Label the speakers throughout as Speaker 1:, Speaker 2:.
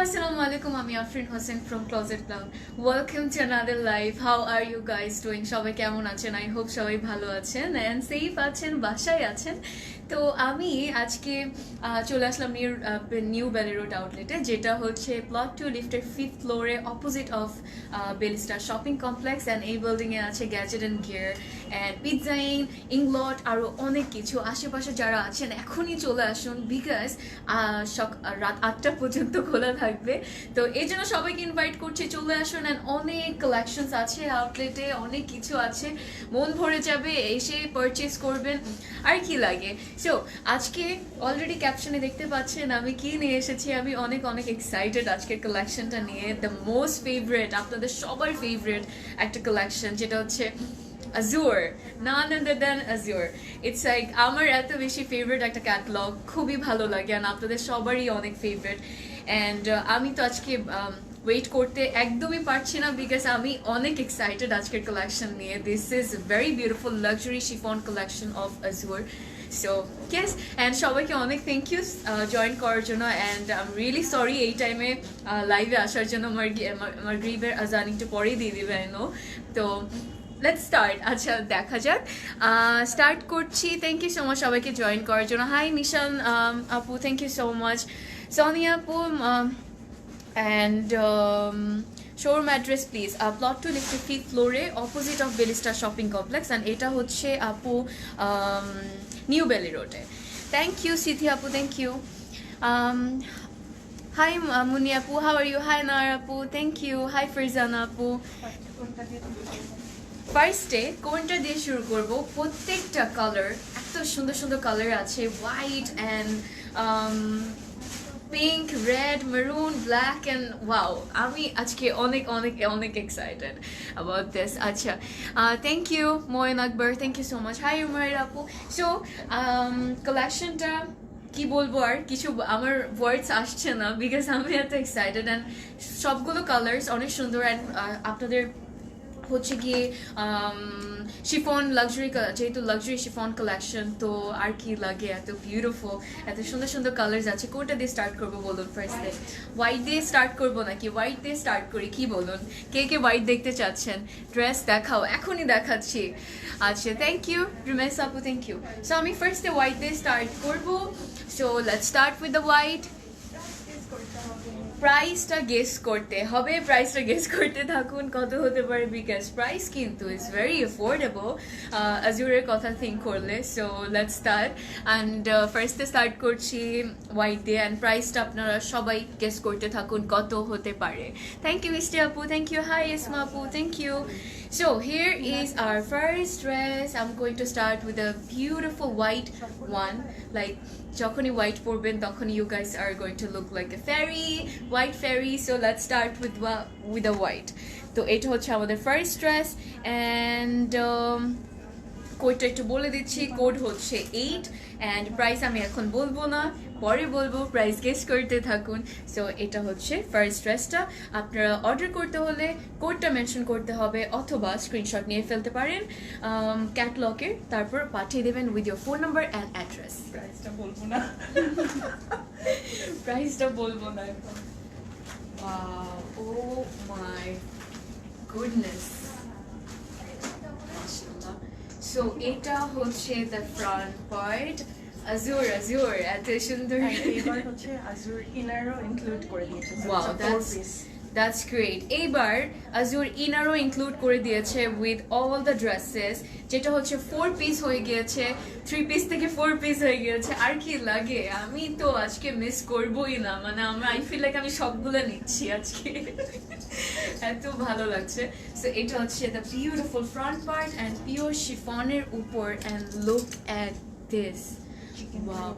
Speaker 1: Assalamualaikum, I'm Afrin Hossain from Closet Cloud. Welcome to another live. How are you guys doing? সবাই কেমন আছেন? I hope সবাই ভালো আছেন and safe আছেন, বাসায় আছেন। তো আমি আজকে চলে আসলাম নিউ বেলি রোড আউটলেটে, যেটা হচ্ছে প্লট 2 লিফটের 5th ফ্লোরে opposite of বেলিস্টার shopping complex. And এই বিল্ডিংয়ে আছে gadget and gear and Pizza Inn, Inglot, আরও অনেক কিছু। আশেপাশে যারা আছেন এখনই চলে আসুন, বিকজ রাত 8টা পর্যন্ত খোলা থাকবে। তো এই জন্য সবাইকে ইনভাইট করছি, চলে আসুন। অ্যান্ড অনেক কালেকশনস আছে আউটলেটে, অনেক কিছু আছে, মন ভরে যাবে, এসে পারচেস করবেন। আর কি লাগে। সো আজকে অলরেডি ক্যাপশনে দেখতে পাচ্ছেন আমি কি নিয়ে এসেছি। আমি অনেক অনেক এক্সাইটেড আজকের কালেকশনটা নিয়ে। দ্য মোস্ট ফেভারিট, আপনাদের সবার ফেভারিট একটা কালেকশন, যেটা হচ্ছে Azure, none other than Azure. It's like আমার এত বেশি ফেভারিট একটা ক্যাটালগ, খুবই ভালো লাগে, আর আপনাদের সবারই অনেক ফেভারিট। অ্যান্ড আমি তো আজকে ওয়েট করতে একদমই পারছি না, বিকজ আমি অনেক এক্সাইটেড আজকের কালেকশন নিয়ে। This is very beautiful luxury chiffon collection of Azure. So yes, and সবাইকে অনেক থ্যাংক ইউ জয়েন করার জন্য। And I am really sorry এই টাইমে লাইভে আসার জন্য। মাগরিবের আজান একটু পরেই দিয়ে দিবে, আই নো। তো লেটস স্টার্ট। আচ্ছা, দেখা যাক, স্টার্ট করছি। থ্যাংক ইউ সো মাচ সবাইকে জয়েন করার জন্য। হাই নিশান আপু, thank you so much. Sonia আপু, and showroom address please. Plot 2 লিফটের 5th ফ্লোরে opposite of বেলিস্টার shopping complex. And এটা হচ্ছে আপু নিউ বেলি রোডে। থ্যাংক ইউ সিথি আপু, থ্যাংক ইউ। হাই মুনি আপু, হাউ আর ইউ? হাই নার আপু, থ্যাংক ইউ। হাই ফিরজানা আপু। ফার্স্টে কোনটা দিয়ে শুরু করব? প্রত্যেকটা কালার এত সুন্দর সুন্দর কালার আছে, white and pink, red, maroon, black and wow. আমি আজকে অনেক অনেক অনেক এক্সাইটেড অ্যাবাউট দিস। আচ্ছা, thank you Moin Akbar, thank you so much. Hi Umayer আপু। সো কালেকশনটা কি বলবো, আর কিছু আমার ওয়ার্ডস আসছে না, বিকজ আমি এত এক্সাইটেড। অ্যান্ড সবগুলো কালার্স অনেক সুন্দর। অ্যান্ড আপনাদের হচ্ছে গিয়ে শিফন লাক্সারি, যেহেতু লাক্সারি শিফন কালেকশন, তো আর কি লাগে, এত বিউটিফুল, এত সুন্দর সুন্দর কালার্স আছে। কোনটা দিয়ে স্টার্ট করবো বলুন? ফার্স্টে হোয়াইট দিয়ে স্টার্ট করবো নাকি হোয়াইট দিয়ে স্টার্ট করি, কি বলুন? কে কে হোয়াইট দেখতে চাচ্ছেন? ড্রেস দেখাও, এখনই দেখাচ্ছি। আচ্ছা, থ্যাংক ইউ রিমেশ আপু, থ্যাংক ইউ। সো আমি ফার্স্টে হোয়াইট দিয়ে স্টার্ট করবো। So let's start with the white. প্রাইসটা গেস করতে হবে, প্রাইসটা গেস করতে থাকুন কত হতে পারে, বিকজ প্রাইস কিন্তু ইজ ভেরি অ্যাফোর্ডেবল আজুরের কথা থিঙ্ক করলে। So let's start. অ্যান্ড ফার্স্টে স্টার্ট করছি হোয়াইট দিয়ে। অ্যান্ড প্রাইসটা আপনারা সবাই গেস করতে থাকুন কত হতে পারে। থ্যাংক ইউ ইস্টি আপু, থ্যাংক ইউ। হাই ইসমা আপু, thank you. So here is our first dress. I'm going to start with a beautiful white one. Like যখনই white পরবেন তখন you guys are going to look like a fairy, white fairy. So let's start with a white. তো এটা হচ্ছে আমাদের first dress. And কোডটা একটু বলে দিচ্ছি, কোড হচ্ছে 8 অ্যান্ড প্রাইস আমি এখন বলবো না, পরে বলবো, প্রাইস গেস করতে থাকুন। সো এটা হচ্ছে ফার্স্ট ড্রেসটা। আপনারা অর্ডার করতে হলে কোডটা মেনশন করতে হবে, অথবা স্ক্রিনশট নিয়ে ফেলতে পারেন ক্যাটলগের, তারপর পাঠিয়ে দেবেন with your phone number and address. প্রাইসটা বলবো না, প্রাইসটা বলবো না এখন। ও মাই গুডনেস। সো এটা হচ্ছে দ্য ফ্রন্ট পার্ট। Azure এত সুন্দর।
Speaker 2: এবার হচ্ছে Azure ইনারও ইনক্লুড করে দিয়েছে।
Speaker 1: Wow, that's great. এইবার Azure ইনারও ইনক্লুড করে দিয়েছে উইথ অল দ্য ড্রেসেস, যেটা হচ্ছে 4 পিস হয়ে গিয়েছে, 3 পিস থেকে 4 পিস হয়ে গিয়েছে। আর কি লাগে, আমি তো আজকে মিস করবোই না, মানে আই ফিল লাইক আমি সবগুলো নিচ্ছি আজকে, এত ভালো লাগছে। সো এটা হচ্ছে the beautiful front part and pure শিফনের উপর। And look at this, wow,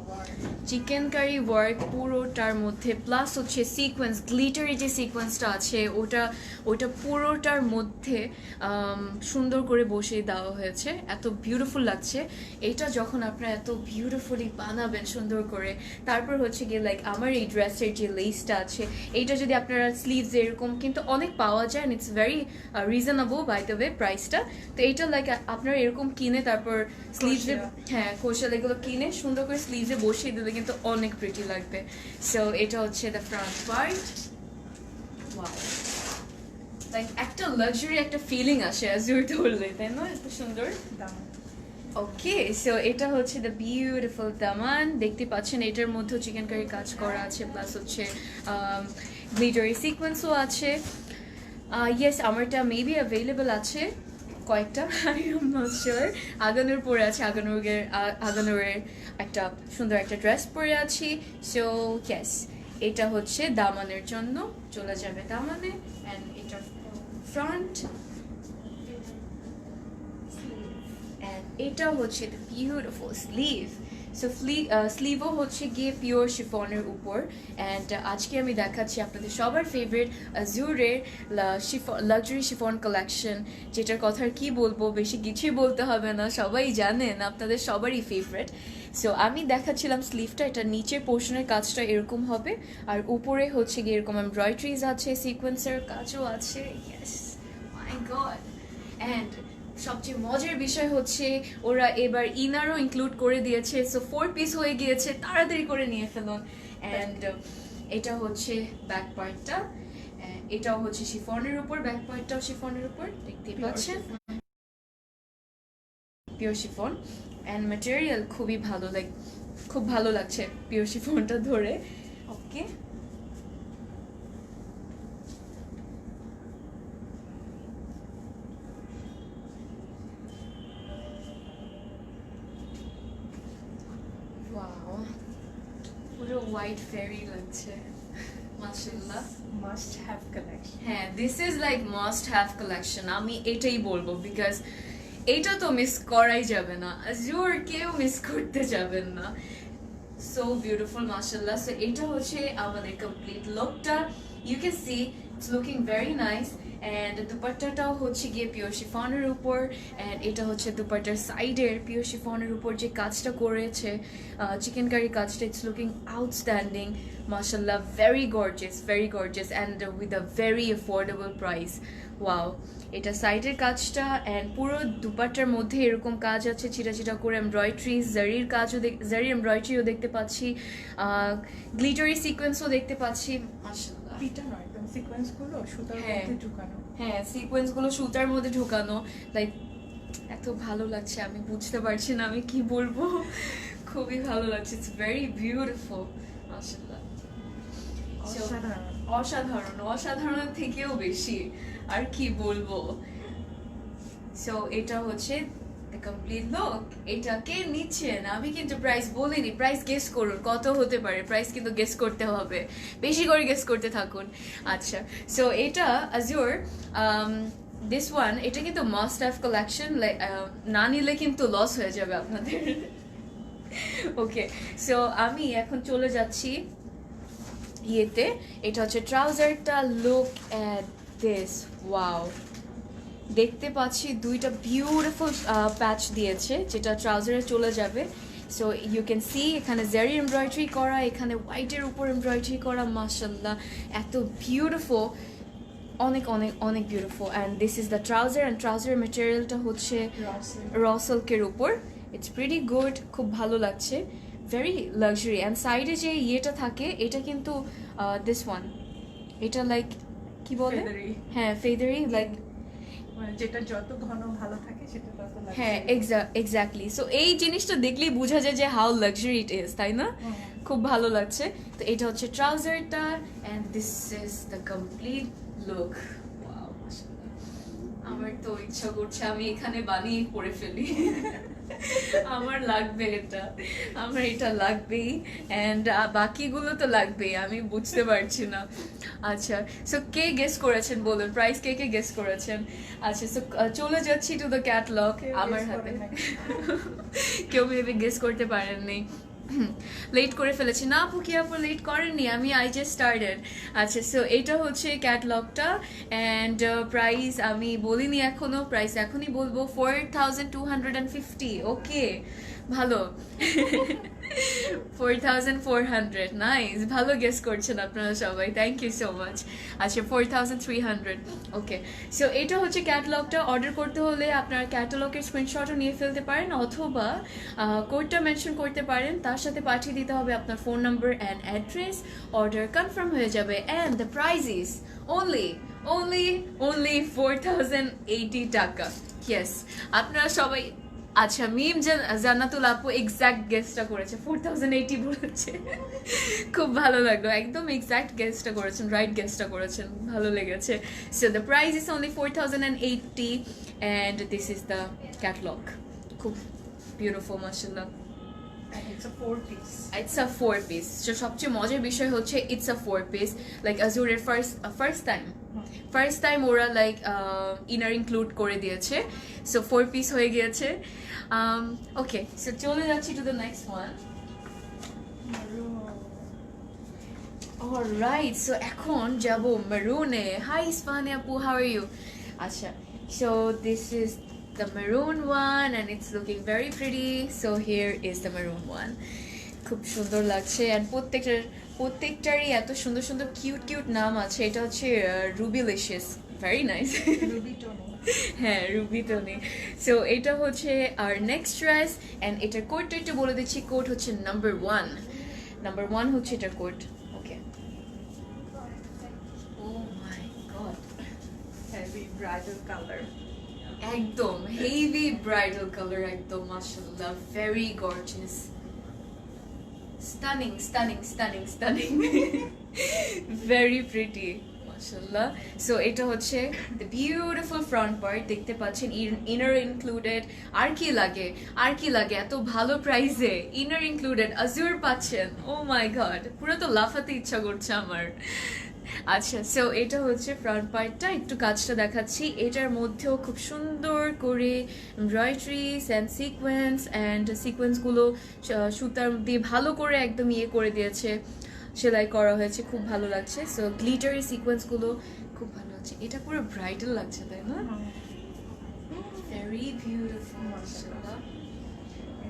Speaker 1: chikankari work পুরোটার মধ্যে, প্লাস হচ্ছে সিকোয়েন্স, গ্লিটারি যে সিকোয়েন্সটা আছে ওটা ওটা পুরোটার মধ্যে সুন্দর করে বসিয়ে দেওয়া হয়েছে, এত বিউটিফুল লাগছে। এটা যখন আপনারা এত বিউটিফুলি বানাবেন সুন্দর করে, তারপর হচ্ছে গিয়ে লাইক আমার এই ড্রেসের যে লেসটা আছে এইটা যদি আপনারা স্লিভস এরকম কিন্তু অনেক পাওয়া যায়, and it's very reasonable by the way প্রাইসটা। তো এইটা লাইক আপনারা এরকম কিনে তারপর স্লিভসে, হ্যাঁ কোশাল এগুলো কিনে সুন্দর করে স্লিভসে বসিয়ে দিলে কিন্তু অনেক প্রিটি লাগবে। সো এটা হচ্ছে the front part. Wow, like একটা লাক্সারি একটা ফিলিং আসে অ্যাজুর ধরলে, তাই না? এত সুন্দর
Speaker 2: দামান।
Speaker 1: ওকে, সো এটা হচ্ছে দ্য বিউটিফুল দামান। দেখতে পাচ্ছেন এটার মধ্যে চিকেন কারি কাজ করা আছে, প্লাস হচ্ছে গ্লিটারি সিকোয়েন্সও আছে। ইয়েস, আমারটা মেবি অ্যাভেলেবল আছে কয়েকটা, আই এম নট শিওর। আগানোর পরে আছে, আগানোরের একটা সুন্দর একটা ড্রেস পরে আছি। সো ইয়েস, এটা হচ্ছে দামানের জন্য চলে যাবে দামানে, অ্যান্ড এটা ফ্রন্ট, and এটা হচ্ছে the beautiful sleeve. সো স্লিভও হচ্ছে গিয়ে পিওর শিফনের উপর, অ্যান্ড আজকে আমি দেখাচ্ছি আপনাদের সবার ফেভারিট অ্যাজুরের লাক্সারি শিফন কালেকশন, যেটার কথা আর কি বলবো, বেশি কিছুই বলতে হবে না, সবাই জানেন, আপনাদের সবারই ফেভারিট। সো আমি দেখাচ্ছিলাম স্লিভটা, এটা নিচের পোর্শনের কাজটা এরকম হবে, আর উপরে হচ্ছে গিয়ে এরকম এমব্রয়ডারিজ আছে, সিকোয়েন্সের কাজও আছে। Yes, my god. অ্যান্ড সবচেয়ে মজার বিষয় হচ্ছে ওরা এবার ইনারও ইনক্লুড করে দিয়েছে। সো 4 পিস হয়ে গিয়েছে, তাড়াতাড়ি করে নিয়ে ফেলুন। অ্যান্ড এটা হচ্ছে ব্যাক পার্টটা, এটাও হচ্ছে শিফনের উপর, ব্যাক পার্টটাও শিফনের উপর, দেখতেই পাচ্ছেন পিওর শিফন। অ্যান্ড ম্যাটেরিয়াল খুবই ভালো, লাইক খুব ভালো লাগছে পিওর শিফনটা ধরে। ওকে, ওয়াও, পুরো হোয়াইট ফেরি লাগছে মাশাআল্লাহ।
Speaker 2: Must have collection.
Speaker 1: হ্যাঁ, this is like must have collection, আমি এটাই বলবো, বিকজ এইটা তো মিস করাই যাবে না, অ্যাজুর কেউ মিস করতে যাবেন না। সো বিউটিফুল মাশাআল্লাহ। সো এটা হচ্ছে আমাদের কমপ্লিট লুকটা, you can see it's looking very nice. And দুপাট্টাটাও হচ্ছে গিয়ে পিওর শিফনের উপর, অ্যান্ড এটা হচ্ছে দুপাট্টার সাইডের পিওর শিফনের উপর যে কাজটা করেছে চিকেন কারি কাজটা, ইটস লুকিং আউটস্ট্যান্ডিং মাশাআল্লাহ, very gorgeous and with a very affordable price. Wow, এটা সাইডের কাজটা, অ্যান্ড পুরো দুপাট্টার মধ্যে এরকম কাজ আছে, চিটা চিটা করে এমব্রয়ডারি, জারির কাজও জারি এমব্রয়ডারিও দেখতে পাচ্ছি, গ্লিটারি সিকোয়েন্সও দেখতে পাচ্ছি মাশাআল্লাহ।
Speaker 2: পিটানো একদম সিকোয়েন্সগুলো সুতার
Speaker 1: হ্যাঁ।
Speaker 2: মধ্যে ঢুকানো।
Speaker 1: হ্যাঁ, সিকোয়েন্সগুলো সুতার মধ্যে ঢোকানো, লাইক এত ভালো লাগছে, আমি বুঝতে পারছি না আমি কি বলবো, খুবই ভালো লাগছে, ইটস ভেরি বিউটিফুল মাশাআল্লাহ।
Speaker 2: অসাধারণ।
Speaker 1: অসাধারণ, অসাধারণের থেকেও বেশি, আর কি বলবো। সো এটা হচ্ছে দ্য কমপ্লিট লুক। এটা কে নিচ্ছেন, আমি কিন্তু প্রাইস বলিনি, প্রাইস গেস করুন কত হতে পারে, প্রাইস কিন্তু গেস করতে হবে, বেশি করে গেস করতে থাকুন। আচ্ছা, সো এটা অ্যাজুর দিস ওয়ান, এটা কিন্তু মাস্ট হ্যাভ কালেকশন, না নিলে কিন্তু লস হয়ে যাবে আপনাদের। ওকে, সো আমি এখন চলে যাচ্ছি ইয়েতে, এটা হচ্ছে ট্রাউজারটা, লুক অ্যাট দিস, ওয়াও। দেখতে পাচ্ছি দুইটা বিউটিফুল প্যাচ দিয়েছে যেটা ট্রাউজারে চলে যাবে। সো ইউ ক্যান সি এখানে জারি এমব্রয়ডারি করা, এখানে হোয়াইটের উপর এমব্রয়ডারি করা, মাশাআল্লাহ এত বিউটিফুল, অনেক অনেক অনেক beautiful. And this is the trouser, and ট্রাউজারের ম্যাটেরিয়ালটা হচ্ছে র সিল্কের উপর, ইটস প্রিটি গুড, খুব ভালো লাগছে, ভেরি লাক্সারি। অ্যান্ড সাইডে যে ইয়েটা থাকে এটা কিন্তু দিস ওয়ান, এটা লাইক কি বলে,
Speaker 2: Feathery।
Speaker 1: হ্যাঁ ফেদারি, লাইক
Speaker 2: মানে যেটা যত ঘন ভালো থাকে সেটা তত লাগে।
Speaker 1: হ্যাঁ এক্স্যাক্টলি। সো এই জিনিসটা দেখলেই বোঝা যায় যে হাউ লাক্সারি ইট ইজ, তাই না? খুব ভালো লাগছে। তো এটা হচ্ছে ট্রাউজারটা, and this is the complete look. Wow, মাশাআল্লাহ, আমার তো ইচ্ছা করছে আমি এখানে বানিয়ে পরে ফেলি। আমার লাগবে এটা, আমার এটা লাগবেই, অ্যান্ড বাকিগুলো তো লাগবেই, আমি বুঝতে পারছি না। আচ্ছা, সো কে গেস করেছেন বলুন, প্রাইস কে কে গেস করেছেন? আচ্ছা, সো চলে যাচ্ছি টু দ্য ক্যাটলগ
Speaker 2: কেউ
Speaker 1: আমার
Speaker 2: guess
Speaker 1: হাতে।
Speaker 2: করে নাই।
Speaker 1: কেউ মেবি গেস করতে পারেননি। লেট করে ফেলেছি না আপু, কি আপু লেট করেননি, আমি আই জাস্ট স্টার্টেড। আচ্ছা, সো এটা হচ্ছে ক্যাটলগটা অ্যান্ড প্রাইস আমি বলিনি এখনো, প্রাইস এখনই বলবো, 4250। ওকে, ভালো। 4400, নাইস, ভালো গেস করছেন আপনারা সবাই, থ্যাংক ইউ সো মাচ। আচ্ছা, 4300। ওকে, সো এটা হচ্ছে ক্যাটালগটা। অর্ডার করতে হলে আপনার ক্যাটালগের স্ক্রিনশটও নিয়ে ফেলতে পারেন, অথবা কোডটা মেনশন করতে পারেন, তার সাথে পাঠিয়ে দিতে হবে আপনার phone number and address. Order confirm হয়ে যাবে and the price is only 4080 টাকা। ইয়েস, আপনারা সবাই, আচ্ছা মিম জান্নাতুল আপু এক্সাক্ট গেসটা করেছে, 4080 বলেছে। খুব ভালো লাগলো, একদম এক্সাক্ট গেসটা করেছেন, রাইট গেসটা করেছেন, ভালো লেগেছে। So the price is only 4080 and this is the catalogue. খুব বিউটিফুল, মাশাআল্লাহ।
Speaker 2: It's a 4-piece.
Speaker 1: It's a 4 piece। সো সবচেয়ে মজার বিষয় হচ্ছে ইটস আ 4 piece, লাইক আজুরের ফার্স্ট টাইম ওরা লাইক ইনার ইনক্লুড করে দিয়েছে, সো 4 piece হয়ে গিয়েছে। ওকে, সো চলে যাচ্ছি to the next one. Alright, so এখন যাব মেরুনে। হাই ইসফাহানি আপু, হাউ আর ইউ? আচ্ছা, so this is the maroon one and it's looking very pretty, so here is the maroon one. খুব সুন্দর লাগছে and প্রত্যেকটারই এত সুন্দর সুন্দর কিউট নাম আছে। এটা হচ্ছে রুবিলিশিয়াস, ভেরি নাইস।
Speaker 2: Ruby tone.
Speaker 1: হ্যাঁ, রুবি টোনি। সো এটা হচ্ছে আর নেক্সট ড্রেস অ্যান্ড এটার কোডটা একটু বলে দিচ্ছি। কোড হচ্ছে নাম্বার 1 হচ্ছে এটার code. Okay, O my god,
Speaker 2: Heavy bridal color.
Speaker 1: একদম হেভি ব্রাইডাল কালার, একদম মাশাআল্লাহ, very gorgeous, stunning very pretty, মাশাআল্লাহ। সো এটা হচ্ছে দ্য বিউটিফুল ফ্রন্ট পার্ট, দেখতে পাচ্ছেন, ইনার ইনক্লুডেড। আর কি লাগে এত ভালো প্রাইসে ইনার ইনক্লুডেড আজুর পাচ্ছেন। ও মাই গড, পুরো তো লাফাতে ইচ্ছা করছে আমার। আচ্ছা, সো এটা হচ্ছে ফ্রন্ট পার্টটা, একটু কাজটা দেখাচ্ছি। এটার মধ্যেও খুব সুন্দর করে এমব্রয়ডারিজ অ্যান্ড সিকোয়েন্সগুলো সুতার দিয়ে ভালো করে একদম করে দিয়েছে, সেলাই করা হয়েছে, খুব ভালো লাগছে। সো গ্লিটারি সিকোয়েন্সগুলো খুব ভালো লাগছে, এটা পুরো ব্রাইডাল লাগছে, তাই না? ভেরি বিউটিফুল, মাশাআল্লাহ।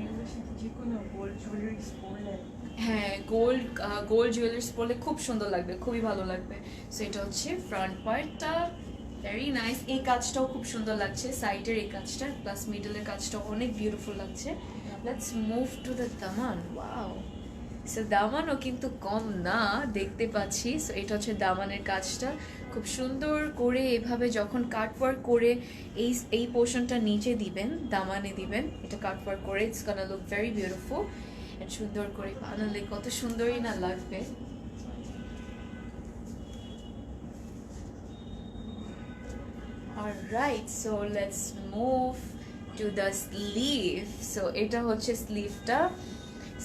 Speaker 2: এগুলোর সাথে যে কোনো গোল্ড জুয়েলারিজ পরলে,
Speaker 1: হ্যাঁ, গোল্ড জুয়েলারিস পরলে খুব সুন্দর লাগবে, খুবই ভালো লাগবে। সো এটা হচ্ছে ফ্রন্ট পার্টটা, ভেরি নাইস। এই কাজটাও খুব সুন্দর লাগছে, সাইডের এই কাজটা প্লাস মিডলের কাজটাও অনেক বিউটিফুল লাগছে। Let's move to the Daman. Wow, so দামানও কিন্তু কম না, দেখতে পাচ্ছি। সো এটা হচ্ছে দামানের কাজটা, খুব সুন্দর করে এভাবে যখন কাটওয়ার্ক করে এই পোর্শনটা নিচে দিবেন, দামানে দিবেন, এটা কাটওয়ার্ক করে, it's gonna look very beautiful. সুন্দর করে বানালে কত সুন্দরই না লাগবে। Alright, so let's move to the sleeve. So এটা হচ্ছে স্লিভটা,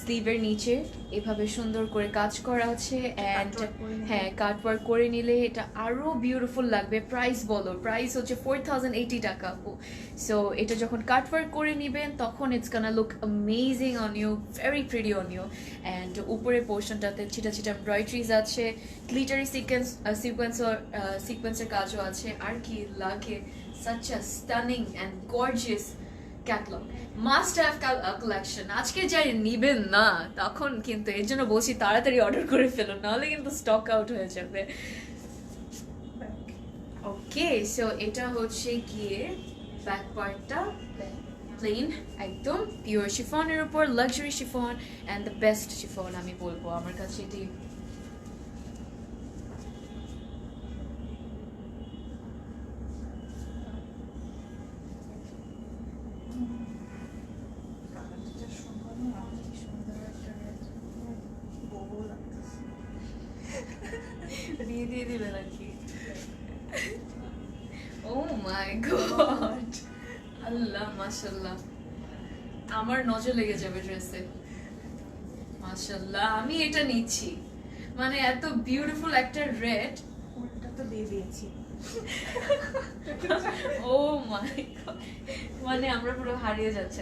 Speaker 1: স্লিভের নিচে এভাবে সুন্দর করে কাজ করা আছে অ্যান্ড হ্যাঁ, কাটওয়ার্ক করে নিলে এটা আরো বিউটিফুল লাগবে। প্রাইস বলো, প্রাইস হচ্ছে 4080 টাকা। সো এটা যখন কাটওয়ার্ক করে নিবেন তখন it's gonna look amazing on you, very pretty on you. And উপরের পোর্শনটাতে ছিটা এমব্রয়ডারিজ আছে, গ্লিটারি সিকোয়েন্সের কাজও আছে। আর কি লাগে, such a stunning and gorgeous catalogue, must have collection. আজকে যাই নিবেন না তখন কিন্তু, এর জন্য বলছি তাড়াতাড়ি অর্ডার করে ফেলো, নাহলে কিন্তু স্টক আউট হয়ে যাবে। ওকে, সো এটা হচ্ছে গিয়ে ব্যাক পার্টটা, প্লেন একদম পিওর শিফনের উপর, luxury chiffon and the best chiffon আমি বলবো, আমার কাছে এটি। দিয়ে দিবে নাকি? ও মাই গড, আল্লাহ, মাশাআল্লাহ, আমার নজর লেগে যাবে ড্রেসে। মাশাআল্লাহ, আমি এটা নিচ্ছি, মানে এত বিউটিফুল একটা রেড।
Speaker 2: উল্টা তো দিয়ে দিয়েছি।
Speaker 1: ও মাই গড, মানে আমরা পুরো হারিয়ে যাচ্ছি,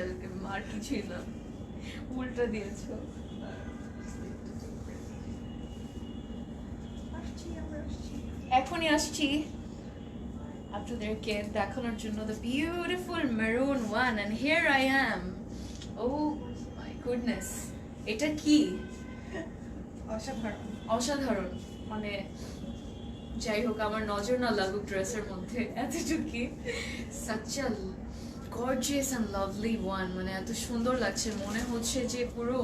Speaker 1: আর কিছুই না, উল্টা দিয়েছো।
Speaker 2: আসছি।
Speaker 1: এখনই আসছি আপনাদেরকে দেখানোর জন্য the beautiful maroon one and here I am. Oh my goodness, এটা কি
Speaker 2: অসাধারণ।
Speaker 1: অসাধারণ, মানে যাই হোক আমার নজর না লাগুক ড্রেসের মধ্যে এতটুকুই। such a gorgeous and lovely one, মানে এত সুন্দর লাগছে, মনে হচ্ছে যে পুরো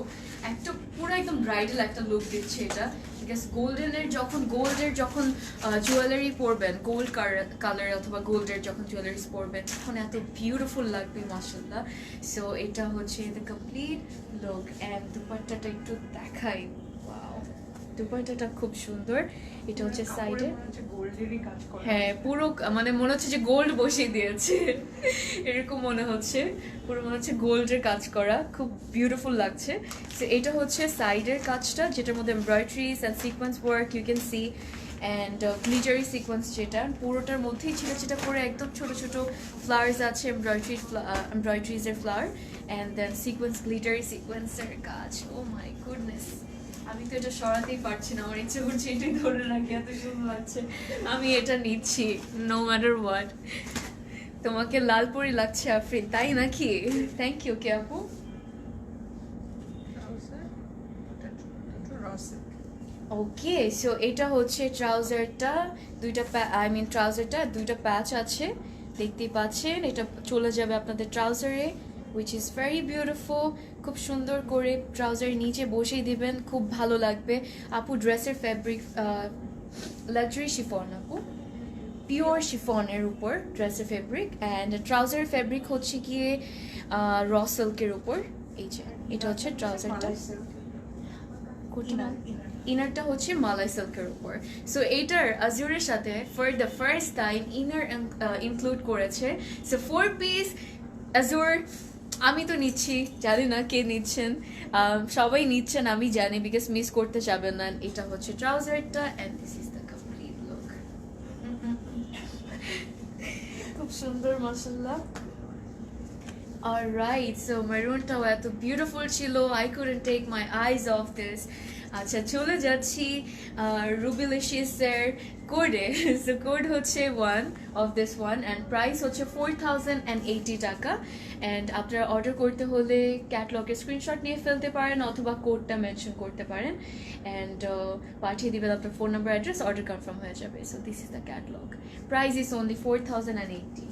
Speaker 1: একদম ব্রাইডাল একটা লুক দিচ্ছে এটা। বিকজ গোল্ডের যখন জুয়েলারি পরবেন, গোল্ড কালার অথবা গোল্ডের যখন জুয়েলারিস পরবেন তখন এত বিউটিফুল লাগবে মাশাআল্লাহ। সো এটা হচ্ছে দ্য কমপ্লিট লুক অ্যান্ড দুপাট্টাটা একটু দেখাই। ওয়াও, দুপাট্টাটা খুব সুন্দর। এটা হচ্ছে সাইডে,
Speaker 2: গোল্ডেরই কাজ করা।
Speaker 1: হ্যাঁ পুরো মানে মনে হচ্ছে যে গোল্ড বসিয়ে দিয়েছে এরকম মনে হচ্ছে, পুরো মনে হচ্ছে গোল্ডের কাজ করা, খুব বিউটিফুল লাগছে। সো এটা হচ্ছে সাইডের কাজটা যেটার মধ্যে embroideries and sequence work you can see and glittery sequence, যেটা পুরোটার মধ্যেই ছিটা করে একদম ছোট ছোট ফ্লাওয়ার্স আছে, এমব্রয়ডারিজের flower and then sequence, glittery সিকোয়েন্সের কাজ। ও মাই গুডনেস, আমি তো এটা সরাতেই পারছি না, আমার ইচ্ছে করছে এটাই ধরে রাখি, এত সুন্দর লাগছে। আমি এটা নিচ্ছি নো ম্যাটার হোয়াট। তোমাকে লালপুরি লাগছে আফরিন, তাই নাকি? থ্যাংক ইউ কে আপু। ওকে, সো এটা হচ্ছে ট্রাউজারটা, দুইটা প্যাচ আছে দেখতেই পাচ্ছেন। এটা চলে যাবে আপনাদের ট্রাউজারে which is very beautiful, খুব সুন্দর করে ট্রাউজারের নিচে বসিয়ে দিবেন, খুব ভালো লাগবে। আপু ড্রেসের ফ্যাব্রিক লাক্সারি শিফন, আপু পিওর শিফনের উপর ড্রেসের ফ্যাব্রিক অ্যান্ড ট্রাউজারের ফ্যাব্রিক হচ্ছে গিয়ে র সিল্কের উপর। এই যে এটা হচ্ছে ট্রাউজারটা, ইনারটা হচ্ছে মালাই সিল্কের উপর। সো এইটার আজুরের সাথে for the first time inner include করেছে। সো 4 পিস আজুর আমি তো নিচ্ছি, জানি না কে নিচ্ছেন, সবাই নিচ্ছেন আমি জানি, বিকজ মিস করতে যাবেন না। এটা হচ্ছে ট্রাউজারটা and this is the complete look. খুব সুন্দর মাশাআল্লাহ। অলরাইট, সো মেরুনটাও এত বিউটিফুল ছিল, I couldn't take my eyes off this. আচ্ছা চলে যাচ্ছি রুবিলিশিয়াসের কোডে। সো কোড হচ্ছে 1 of this one and price হচ্ছে 4080 টাকা। অ্যান্ড আপনারা অর্ডার করতে হলে ক্যাটলগের স্ক্রিনশট নিয়ে ফেলতে পারেন অথবা কোডটা মেনশন করতে পারেন অ্যান্ড পাঠিয়ে দিবেন আপনার phone number, address, order confirm হয়ে যাবে। So this is the catalogue, price is only 4080।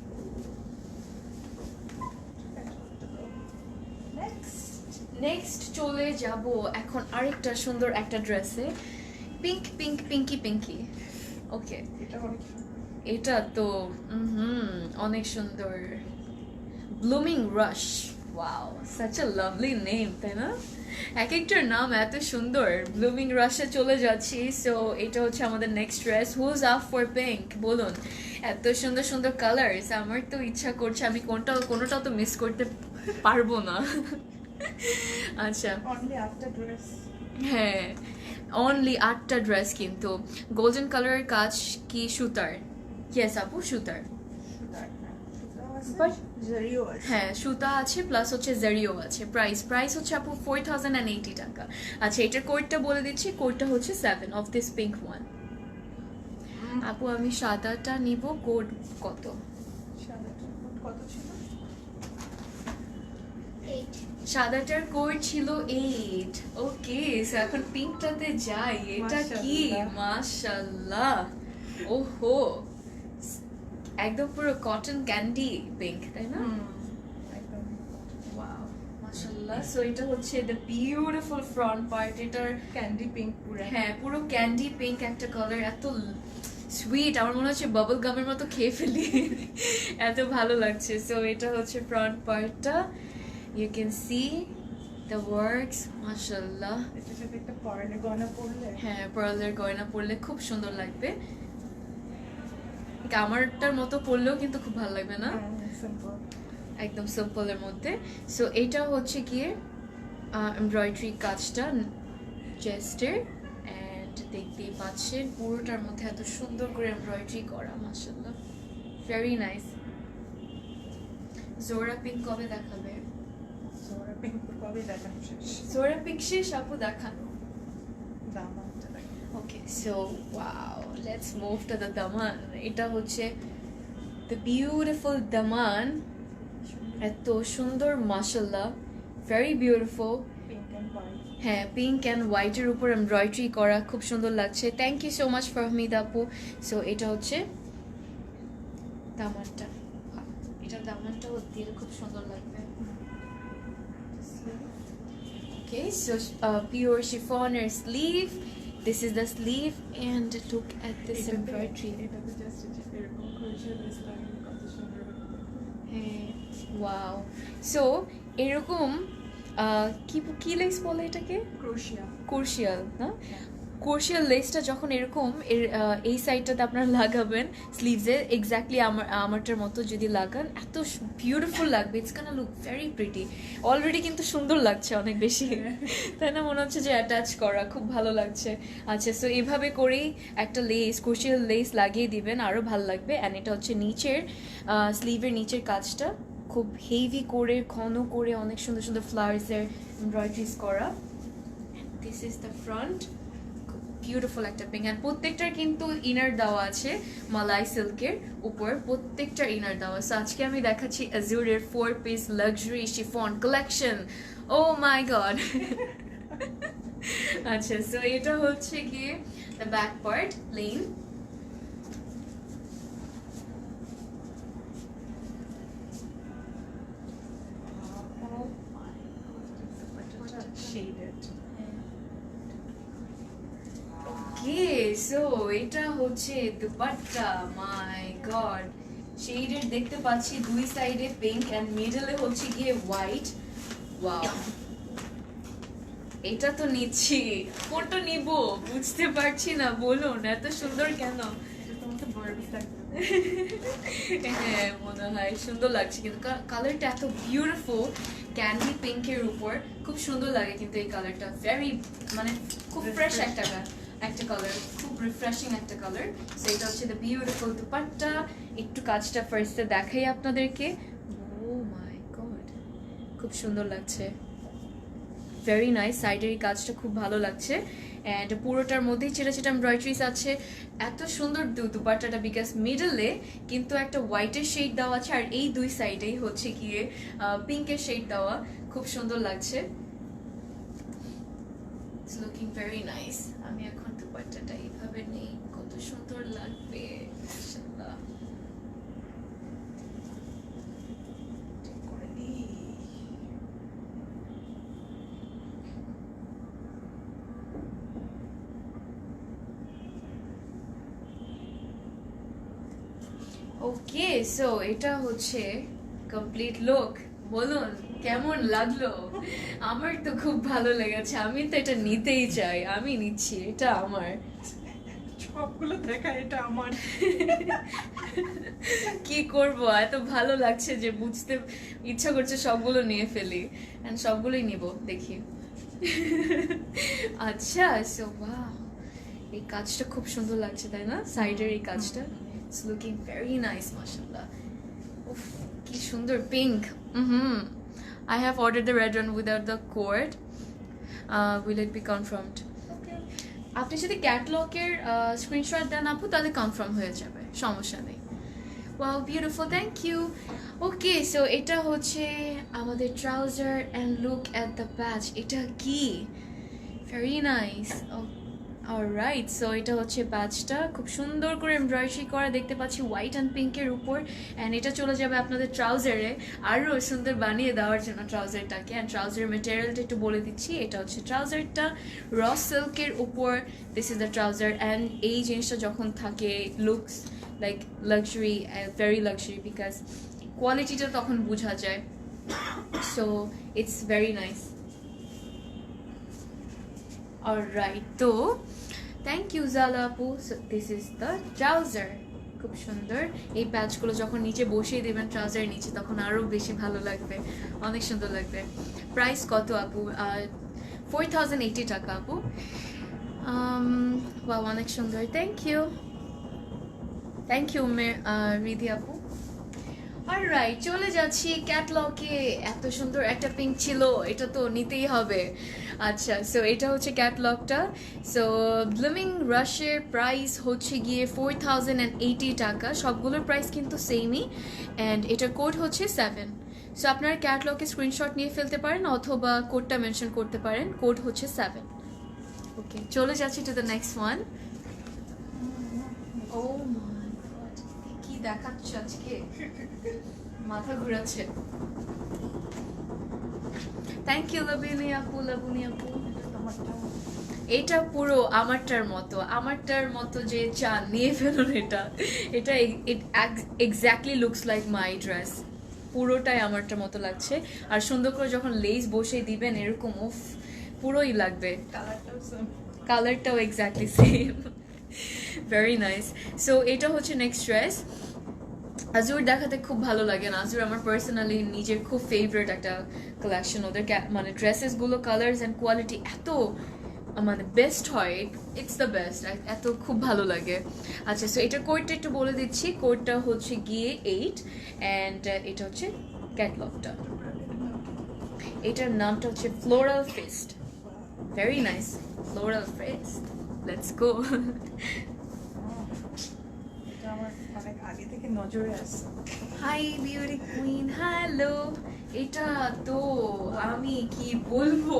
Speaker 1: Next চলে যাব এখন আরেকটা সুন্দর একটা ড্রেসে, পিঙ্কি। ওকে, এটা তো অনেক সুন্দর, blooming rush. Wow, such a lovely name, তাই না? এক একটার নাম এত সুন্দর। ব্লুমিং রাশে চলে যাচ্ছি। সো এটা হচ্ছে আমাদের next dress. Who's up for pink, বলুন। এত সুন্দর সুন্দর কালার্স, আমার তো ইচ্ছা করছে আমি কোনোটাও তো মিস করতে পারবো না। আচ্ছা, হ্যাঁ অনলি 8টা ড্রেস, কিন্তু গোল্ডেন কালারের কাজ কি সুতার? ইয়েস আপু, সুতার। হ্যাঁ সুতা আছে প্লাস হচ্ছে জারিও আছে। প্রাইস হচ্ছে আপু 4080 টাকা। আচ্ছা এটার কোডটা বলে দিচ্ছি, কোডটা হচ্ছে 7 অফ দিস পিঙ্ক ওয়ান। আপু আমি সাদাটা নিব, কোড কত? সাদাটার কোড ছিল 8। ওকে, এখন পিঙ্কটাতে যাই। এটা কি মাশাআল্লাহ, ওহো একদম পুরো কটন ক্যান্ডি পিঙ্ক, তাই না? ওয়াও মাশাআল্লাহ। সো এটা হচ্ছে দ্য বিউটিফুল ফ্রন্ট পার্ট, এটার
Speaker 2: ক্যান্ডি পিঙ্ক পুরো।
Speaker 1: হ্যাঁ পুরো ক্যান্ডি পিঙ্ক একটা কালার, এত সুইট, আমার মনে হচ্ছে বাবল গামের মতো খেয়ে ফেলি, এত ভালো লাগছে। সো এটা হচ্ছে ফ্রন্ট পার্টটা, you can see the works, mashallah.
Speaker 2: এটার সাথে একটা পার্লের গয়না পরলে,
Speaker 1: হ্যাঁ পার্লের গয়না পরলে খুব সুন্দর লাগবে। আমারটার মতো পরলেও কিন্তু খুব ভালো লাগবে না, একদম সিম্পলের মধ্যে। সো এটা হচ্ছে গিয়ে এমব্রয়ডারি কাজটা চেস্টের, অ্যান্ড দেখতেই পাচ্ছেন পুরোটার মধ্যে এত সুন্দর করে এমব্রয়ডারি করা, মাশাআল্লাহ ভেরি নাইস। জোরা পিঙ্ক কবে দেখাবে? জোরা পিঙ্ক শেষ আপু, দেখানো।
Speaker 2: দাম
Speaker 1: okay, so wow, let's move to the Daman. এটা হচ্ছে দ্য বিউটিফুল দামান, এত সুন্দর মাশাল্লাহ, very beautiful.
Speaker 2: Pink and white.
Speaker 1: হ্যাঁ, পিঙ্ক অ্যান্ড হোয়াইটের উপর এমব্রয়ডারি করা, খুব সুন্দর লাগছে। Thank you so much Fahmid আপু। সো এটা হচ্ছে দামানটা, এটা দামানটাও দিলে খুব সুন্দর লাগবে। ওকে, সো পিওর শিফনের sleeve, this is the sleeve and look at this embroidery.
Speaker 2: এটাতে জাস্ট এরকম ক্রোশিয়া লেস লাগিয়ে কত সুন্দর লাগবে।
Speaker 1: হ্যাঁ, ওয়াও। সো এরকম কি কি লেস বলে এটাকে?
Speaker 2: ক্রোশিয়া।
Speaker 1: ক্রোশিয়াল না? ক্রোশিয়াল লেসটা যখন এরকম এই সাইডটাতে আপনারা লাগাবেন স্লিভসে, এক্স্যাক্টলি আমারটার মতো যদি লাগান, এত বিউটিফুল লাগবে। ইটস কানা লুক ভেরি প্রিটি। অলরেডি কিন্তু সুন্দর লাগছে অনেক বেশি, তাই না? মনে হচ্ছে যে অ্যাটাচ করা, খুব ভালো লাগছে। আচ্ছা, সো এইভাবে করেই একটা লেস, ক্রোশিয়াল লেস লাগিয়ে দিবেন, আরও ভালো লাগবে। অ্যান্ড এটা হচ্ছে নিচের স্লিভের নিচের কাজটা খুব হেভি করে, ঘন করে, অনেক সুন্দর সুন্দর ফ্লাওয়ার্সের এমব্রয়ডারিজ করা। This is the front, beautiful একটা পিঙ্ক। অ্যান্ড প্রত্যেকটার কিন্তু ইনার দেওয়া আছে মালাই সিল্কের উপর, প্রত্যেকটার ইনার দেওয়া। সো আজকে আমি দেখাচ্ছি অ্যাজুরের 4 piece luxury chiffon collection. Oh my god. আচ্ছা, সো এটা হচ্ছে গিয়ে the back part, plain.
Speaker 2: Shaded.
Speaker 1: Okay, so এটা হচ্ছে দুপাট্টা। মাই গড, শেডের দেখতে পাচ্ছি দুই সাইডে পিঙ্ক এন্ড মিডলে হচ্ছে গিয়ে হোয়াইট। ওয়াও, এটা তো নিচ্ছি, কোনটা নিব বুঝতে পারছি না, বলুন এত সুন্দর কেন?
Speaker 2: তোমাকে বারবি লাগবে।
Speaker 1: হ্যাঁ, মনে হয় সুন্দর লাগছে, কিন্তু কালারটা এত বিউটিফুল, ক্যান্ডি পিঙ্কের উপর খুব সুন্দর লাগে। কিন্তু এই কালারটা ভেরি, মানে খুব ফ্রেশ একটা কালার, খুব রিফ্রেশিং একটা কালার। সো এটা হচ্ছে দ্য বিউটিফুল দুপাট্টা। একটু কাজটা ফার্স্টে দেখাই আপনাদেরকে। ও মাই গড, খুব সুন্দর লাগছে, ভেরি নাইস। সাইডের এই কাজটা খুব ভালো লাগছে। অ্যান্ড পুরোটার মধ্যেই ছেটা ছেটা এমব্রয়ডারিজ আছে। এত সুন্দর দুপাট্টাটা, বিকজ মিডলে কিন্তু একটা হোয়াইটের শেড দেওয়া আছে, আর এই দুই সাইডেই হচ্ছে গিয়ে পিঙ্কের শেড দেওয়া, খুব সুন্দর লাগছে। It's looking very nice. আমি এখন দুপাট্টাটা এইভাবে নেই, কত সুন্দর লাগবে, মাশাআল্লাহ।
Speaker 2: ঠিক করে নিই।
Speaker 1: ওকে, সো এটা হচ্ছে কমপ্লিট লুক। বলুন কেমন লাগলো? আমার তো খুব ভালো লেগেছে, আমি তো এটা নিতেই চাই, আমি নিচ্ছি, এটা আমার।
Speaker 2: সবগুলো দেখা, এটা আমার।
Speaker 1: কি করব, এত ভালো লাগছে যে বুঝতে ইচ্ছা করছে সবগুলো নিয়ে ফেলি, এন্ড সবগুলোই নিব, দেখি। আচ্ছা, সো ওয়াও, এই কাজটা খুব সুন্দর লাগছে, তাই না? সাইডের এই কাজটা, ইটস লুকিং ভেরি নাইস, মাশাআল্লাহ। উফ, কি সুন্দর pink. I have ordered the red one without the cord. Will it be confirmed? আপনি যদি ক্যাটলগের স্ক্রিনশট দেন আপু, তাহলে কনফার্ম হয়ে যাবে, সমস্যা নেই। Wow, beautiful, thank you. Okay, so এটা হচ্ছে আমাদের trouser and look at the patch. এটা কি ভেরি নাইস। অলরাইট, সো এটা হচ্ছে প্যাচটা, খুব সুন্দর করে এমব্রয়ডারি করা দেখতে পাচ্ছি হোয়াইট অ্যান্ড পিঙ্কের উপর। অ্যান্ড এটা চলে যাবে আপনাদের ট্রাউজারে, আরও সুন্দর বানিয়ে দেওয়ার জন্য ট্রাউজারটাকে। অ্যান্ড ট্রাউজারের মেটেরিয়ালটা একটু বলে দিচ্ছি, এটা হচ্ছে ট্রাউজারটা র সিল্কের উপর। This is the trouser. And এই জিনিসটা যখন থাকে, looks like luxury, very luxury, because কোয়ালিটিটা তখন বোঝা যায়। So it's very nice. Alright, তো থ্যাংক ইউ জালা আপু। দিস ইজ দ্য ট্রাউজার, খুব সুন্দর। এই প্যাচগুলো যখন নিচে বসিয়ে দেবেন ট্রাউজারের নিচে, তখন আরও বেশি ভালো লাগবে, অনেক সুন্দর লাগবে। প্রাইস কত আপু? 4080 টাকা আপু। বা অনেক সুন্দর, থ্যাংক ইউ রিধি আপু। অলরাইট, চলে যাচ্ছি ক্যাটলগে। এত সুন্দর একটা পিঙ্ক ছিল, এটা তো নিতেই হবে। আচ্ছা, সো এটা হচ্ছে ক্যাটলগটা। সো ব্লুমিং রাশের প্রাইস হচ্ছে গিয়ে 4080 টাকা। সবগুলোর প্রাইস কিন্তু সেমই, অ্যান্ড এটার কোড হচ্ছে 7। সো আপনারা ক্যাটলগে স্ক্রিনশট নিয়ে ফেলতে পারেন অথবা কোডটা মেনশন করতে পারেন, কোড হচ্ছে 7। ওকে, চলে যাচ্ছি to the next one. Oh my god, কি দেখাচ্ছ আজকে, মাথা ঘুরাচ্ছে। থ্যাংক ইউ লাবণী আপু, লাবণী আপু।
Speaker 2: তোমারটা
Speaker 1: এটা পুরো আমারটার মতো যে চান নিয়ে ফেলুন। এটা এটা exactly looks like my dress. পুরোটাই আমারটার মতো লাগছে, আর সুন্দর করে যখন লেস বসে দিবেন এরকম, উফ, পুরোই লাগবে।
Speaker 2: কালারটাও সেম।
Speaker 1: কালারটাও exactly same, very nice. So এটা হচ্ছে নেক্সট ড্রেস। আজুর দেখাতে খুব ভালো লাগে না, আজুর আমার পার্সোনালি নিজের খুব ফেভারিট একটা কালেকশন। ওদের মানে ড্রেসেসগুলো কালার্স অ্যান্ড কোয়ালিটি এত মানে বেস্ট হয়, ইটস দ্য বেস্ট, এত খুব ভালো লাগে। আচ্ছা, সো এটার কোডটা একটু বলে দিচ্ছি। কোডটা হচ্ছে গিয়ে 8, অ্যান্ড এটা হচ্ছে ক্যাটলগটা। এটার নামটা হচ্ছে floral fest. Very nice, floral fest, let's go.
Speaker 2: এটা আমার অনেক আগে থেকে নজরে আসছে।
Speaker 1: Hi beauty queen, hello. এটা তো আমি কি বলবো,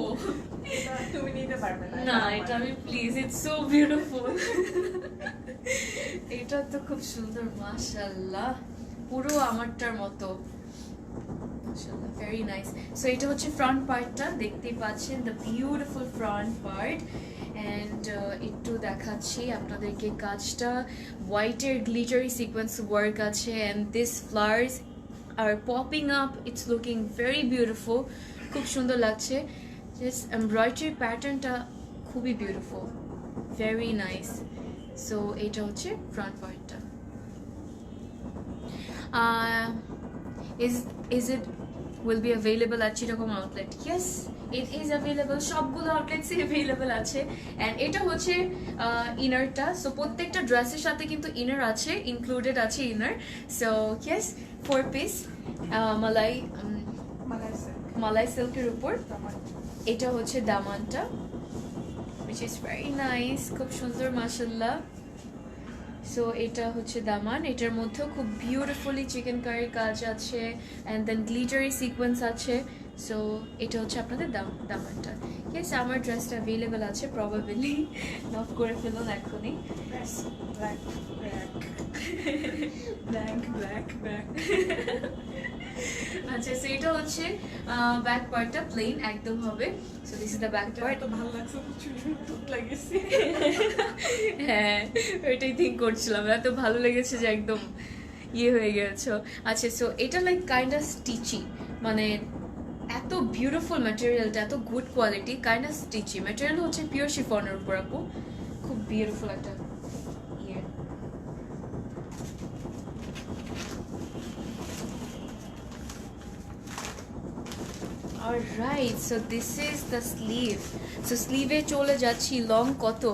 Speaker 2: এটা তুমি নিতে পারবে না।
Speaker 1: না এটা আমি প্লিজ, ইটস সো বিউটিফুল। এটা তো খুব সুন্দর, মাশাআল্লাহ, পুরো আমারটার মতো, মাশাআল্লাহ, ভেরি নাইস। সো এটা হচ্ছে ফ্রন্ট পার্টটা, দেখতেই পাচ্ছেন the beautiful front part. And একটু দেখাচ্ছি আপনাদেরকে কাজটা। হোয়াইটের গ্লিটারি সিকোয়েন্স ওয়ার্ক আছে, and this flowers are popping up, it's looking very beautiful, খুব সুন্দর লাগছে। জাস্ট এমব্রয়ডারি প্যাটার্নটা খুবই বিউটিফুল, ভেরি নাইস। সো এটা হচ্ছে ফ্রন্ট পার্টটা। Is it will be available at Chittagong outlet? Yes, it is available. সবগুলো আউটলেটসে available আছে। and এটা হচ্ছে ইনারটা। সো প্রত্যেকটা ড্রেসের সাথে কিন্তু ইনার আছে, ইনক্লুডেড আছে ইনার। সো ইয়েস, 4 পিস মালাই সিল্কের উপর। এটা হচ্ছে দামানটা, which is very nice, খুব সুন্দর, মাশাআল্লাহ। সো এটা হচ্ছে দামান, এটার মধ্যেও খুব বিউটিফুলি চিকেন কারির কাজ আছে, অ্যান্ড দেন গ্লিটারি সিকোয়েন্স আছে। সো এটা হচ্ছে আপনাদের দামানটা। ইয়েস, আমার ড্রেসটা অ্যাভেলেবেল আছে, প্রবাবলি নক করে ফেলুন এখনই।
Speaker 2: ব্ল্যাক।
Speaker 1: আচ্ছা, সো এটা হচ্ছে ব্যাক পার্টটা প্লেন একদম হবে। So this is the back part.
Speaker 2: তো ভালো লাগছে, চুল লাগিয়েছি।
Speaker 1: হ্যাঁ, ওইটাই থিঙ্ক করছিলাম, এত ভালো লেগেছে যে একদম ইয়ে হয়ে গেছো। আচ্ছা, সো এটা লাইক কাইন্ড অফ স্টিচি, মানে এত বিউটিফুল ম্যাটেরিয়ালটা, এত good quality, kind of stitchy material হচ্ছে, পিওর শিফনের উপর আপু, খুব বিউটিফুল একটা ইয়ে। Alright, so this is the sleeve. So স্লিভে চলে যাচ্ছি। লং কত?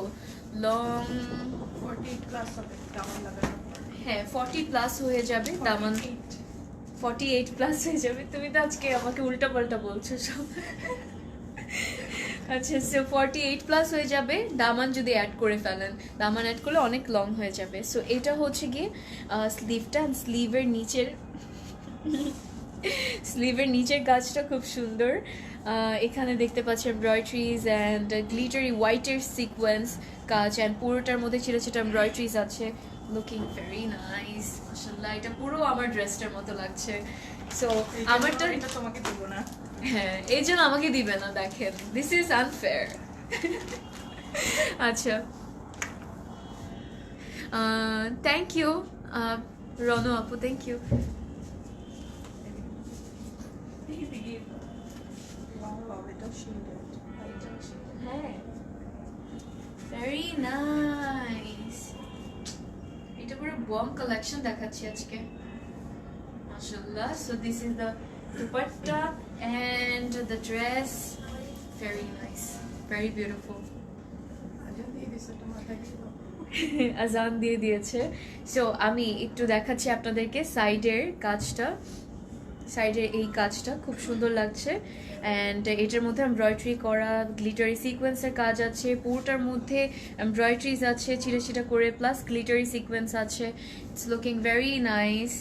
Speaker 1: লং
Speaker 2: 48 প্লাস হবে দামান লাগানোর পর।
Speaker 1: হ্যাঁ, 40 প্লাস হয়ে যাবে দামান। 48 প্লাস হয়ে যাবে। তুমি তো আজকে আমাকে উল্টা পাল্টা বলছো সব। আচ্ছা, সো 48 প্লাস হয়ে যাবে দামান যদি অ্যাড করে ফেলেন। দামান অ্যাড করলে অনেক লং হয়ে যাবে। সো এটা হচ্ছে গিয়ে স্লিভটা, স্লিভের নিচের কাজটা খুব সুন্দর। এখানে দেখতে পাচ্ছি এমব্রয়ডারিজ অ্যান্ড গ্লিটারি হোয়াইটের সিকোয়েন্স কাজ, অ্যান্ড পুরোটার মধ্যে ছোটো ছোটো এমব্রয়ডারিজ আছে, লুকিং ভেরি নাইস, মাশাআল্লাহ। এটা পুরো আমার ড্রেসটার মতো লাগছে। সো আমারটা
Speaker 2: এটা তোমাকে দেবো না।
Speaker 1: হ্যাঁ, এই জন্য আমাকে দিবে না, দেখেন, দিস ইজ আনফেয়ার। আচ্ছা, থ্যাংক ইউ রনো আপু, থ্যাংক ইউ। হ্যাঁ, ভেরি নাইস। এটা পুরো বম কালেকশন দেখাচ্ছি আজকে, মাশাআল্লাহ। So this is the dupatta and the dress, very nice, very beautiful. আজান দিয়ে দিয়েছে। সো আমি একটু দেখাচ্ছি আপনাদেরকে সাইডের কাজটা। সাইডে এই কাজটা খুব সুন্দর লাগছে অ্যান্ড এটার মধ্যে এমব্রয়ডারি করা গ্লিটারি সিকোয়েন্সের কাজ আছে, পুরোটার মধ্যে এমব্রয়ডারিজ আছে চিটা চিটা করে, প্লাস গ্লিটারি সিকোয়েন্স আছে। It's looking very nice.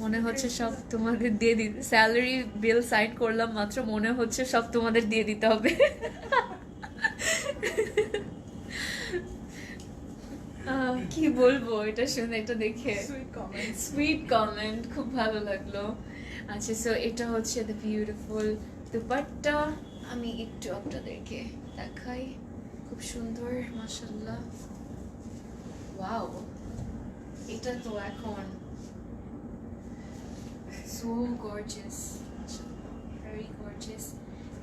Speaker 1: মনে হচ্ছে সব তোমাদের দিয়ে দিতে, স্যালারি বিল সাইন করলাম মাত্র, মনে হচ্ছে সব তোমাদের দিয়ে দিতে হবে। কি বলবো এটা শুনে, এটা দেখে সুইট কমেন্ট, খুব ভালো লাগলো। আচ্ছা, সো এটা হচ্ছে দ্য বিউটিফুল দুপাট্টা। আমি একটু আপনাদেরকে দেখাই, খুব সুন্দর মাশাআল্লাহ। ওয়াও, এটা তো এখন so gorgeous, very gorgeous,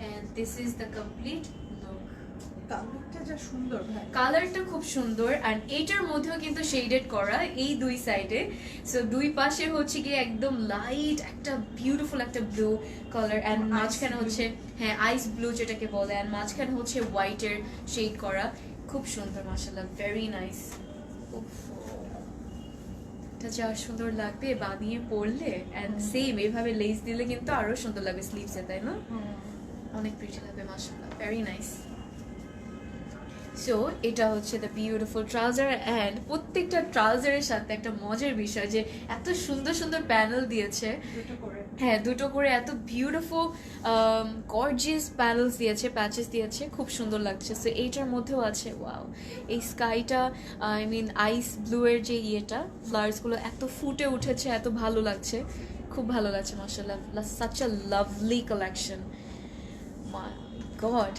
Speaker 1: and this is the complete look.
Speaker 2: কালারটা যা সুন্দর ভাই,
Speaker 1: কালারটা খুব সুন্দর অ্যান্ড এইটার মধ্যেও কিন্তু শেডেড করা এই দুই সাইডে। সো দুই পাশে হচ্ছে গিয়ে একদম লাইট একটা বিউটিফুল একটা ব্লু কালার অ্যান্ড মাঝখানে হচ্ছে হ্যাঁ আইস ব্লু যেটাকে বলে, অ্যান্ড মাঝখানে হচ্ছে হোয়াইটের শেড করা, খুব সুন্দর মাশাআল্লাহ, ভেরি নাইস। এটা যা সুন্দর লাগবে বানিয়ে পরলে, অ্যান্ড সেম এভাবে লেস দিলে কিন্তু আরো সুন্দর লাগবে স্লিভসে, তাই না? অনেক প্রিটি লাগবে মাশাআল্লাহ, ভেরি নাইস। সো এটা হচ্ছে দ্য বিউটিফুল ট্রাউজার অ্যান্ড প্রত্যেকটা ট্রাউজারের সাথে একটা মজার বিষয় যে এত সুন্দর সুন্দর প্যানেল দিয়েছে, হ্যাঁ দুটো করে এত বিউটিফুল গর্জিয়াস প্যানেলস দিয়েছে, প্যাচেস দিয়েছে, খুব সুন্দর লাগছে। সো এইটার মধ্যেও আছে ওয়াও, এই স্কাইটা আই মিন আইস ব্লু এর যে ইয়েটা ফ্লাওয়ার্সগুলো এত ফুটে উঠেছে, এত ভালো লাগছে, খুব ভালো লাগছে মাশাআল্লাহ, such a lovely collection, god.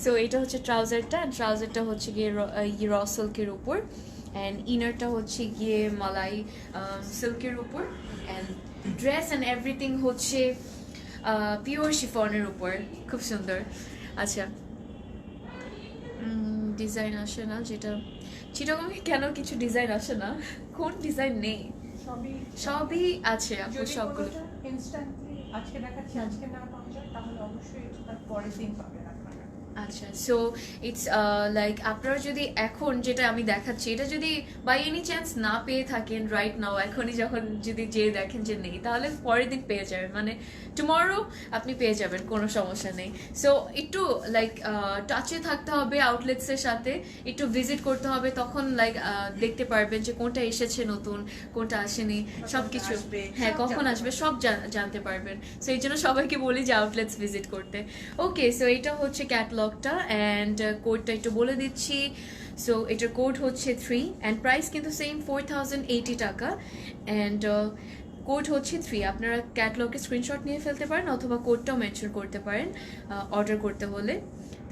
Speaker 1: So এটা হচ্ছে ট্রাউজারটা, ট্রাউজারটা হচ্ছে গিয়ে র সিল্কের উপর অ্যান্ড ইনারটা হচ্ছে গিয়ে মালাই সিল্কের উপর অ্যান্ড ড্রেস অ্যান্ড এভরিথিং হচ্ছে পিওর শিফনের উপর, খুব সুন্দর। আচ্ছা, ডিজাইন আসে না যেটা চিটাগংয়ে, কেন কিছু ডিজাইন আসে না? কোন ডিজাইন নেই? সবই আছে আপু, সবগুলো
Speaker 2: ইনস্ট্যান্টলি আজকে দেখাচ্ছি, আজকে না পাওয়া যায় তাহলে অবশ্যই এটা তার পরের দিন পাবেন আপনারা।
Speaker 1: আচ্ছা, সো ইটস লাইক আপনারা যদি এখন যেটা আমি দেখাচ্ছি এটা যদি বাই এনি চান্স না পেয়ে থাকেন রাইট নাও, এখনই যখন যদি যে দেখেন যে নেই, তাহলে পরের দিন পেয়ে যাবেন, মানে টুমরো আপনি পেয়ে যাবেন, কোনো সমস্যা নেই। সো একটু লাইক টাচে থাকতে হবে আউটলেটসের সাথে, একটু ভিজিট করতে হবে, তখন লাইক দেখতে পারবেন যে কোনটা এসেছে নতুন, কোনটা আসেনি, সব কিছু, হ্যাঁ কখন আসবে সব জানতে পারবেন। সো এই জন্য সবাইকে বলি যে আউটলেটস ভিজিট করতে। ওকে, সো এটা হচ্ছে ক্যাটলগটা অ্যান্ড কোডটা একটু বলে দিচ্ছি। সো এটার কোড হচ্ছে 3 অ্যান্ড প্রাইস কিন্তু সেম 4080 টাকা অ্যান্ড কোড হচ্ছে 3। আপনারা ক্যাটলগের স্ক্রিনশট নিয়ে ফেলতে পারেন অথবা কোডটাও মেনশন করতে পারেন অর্ডার করতে হলে,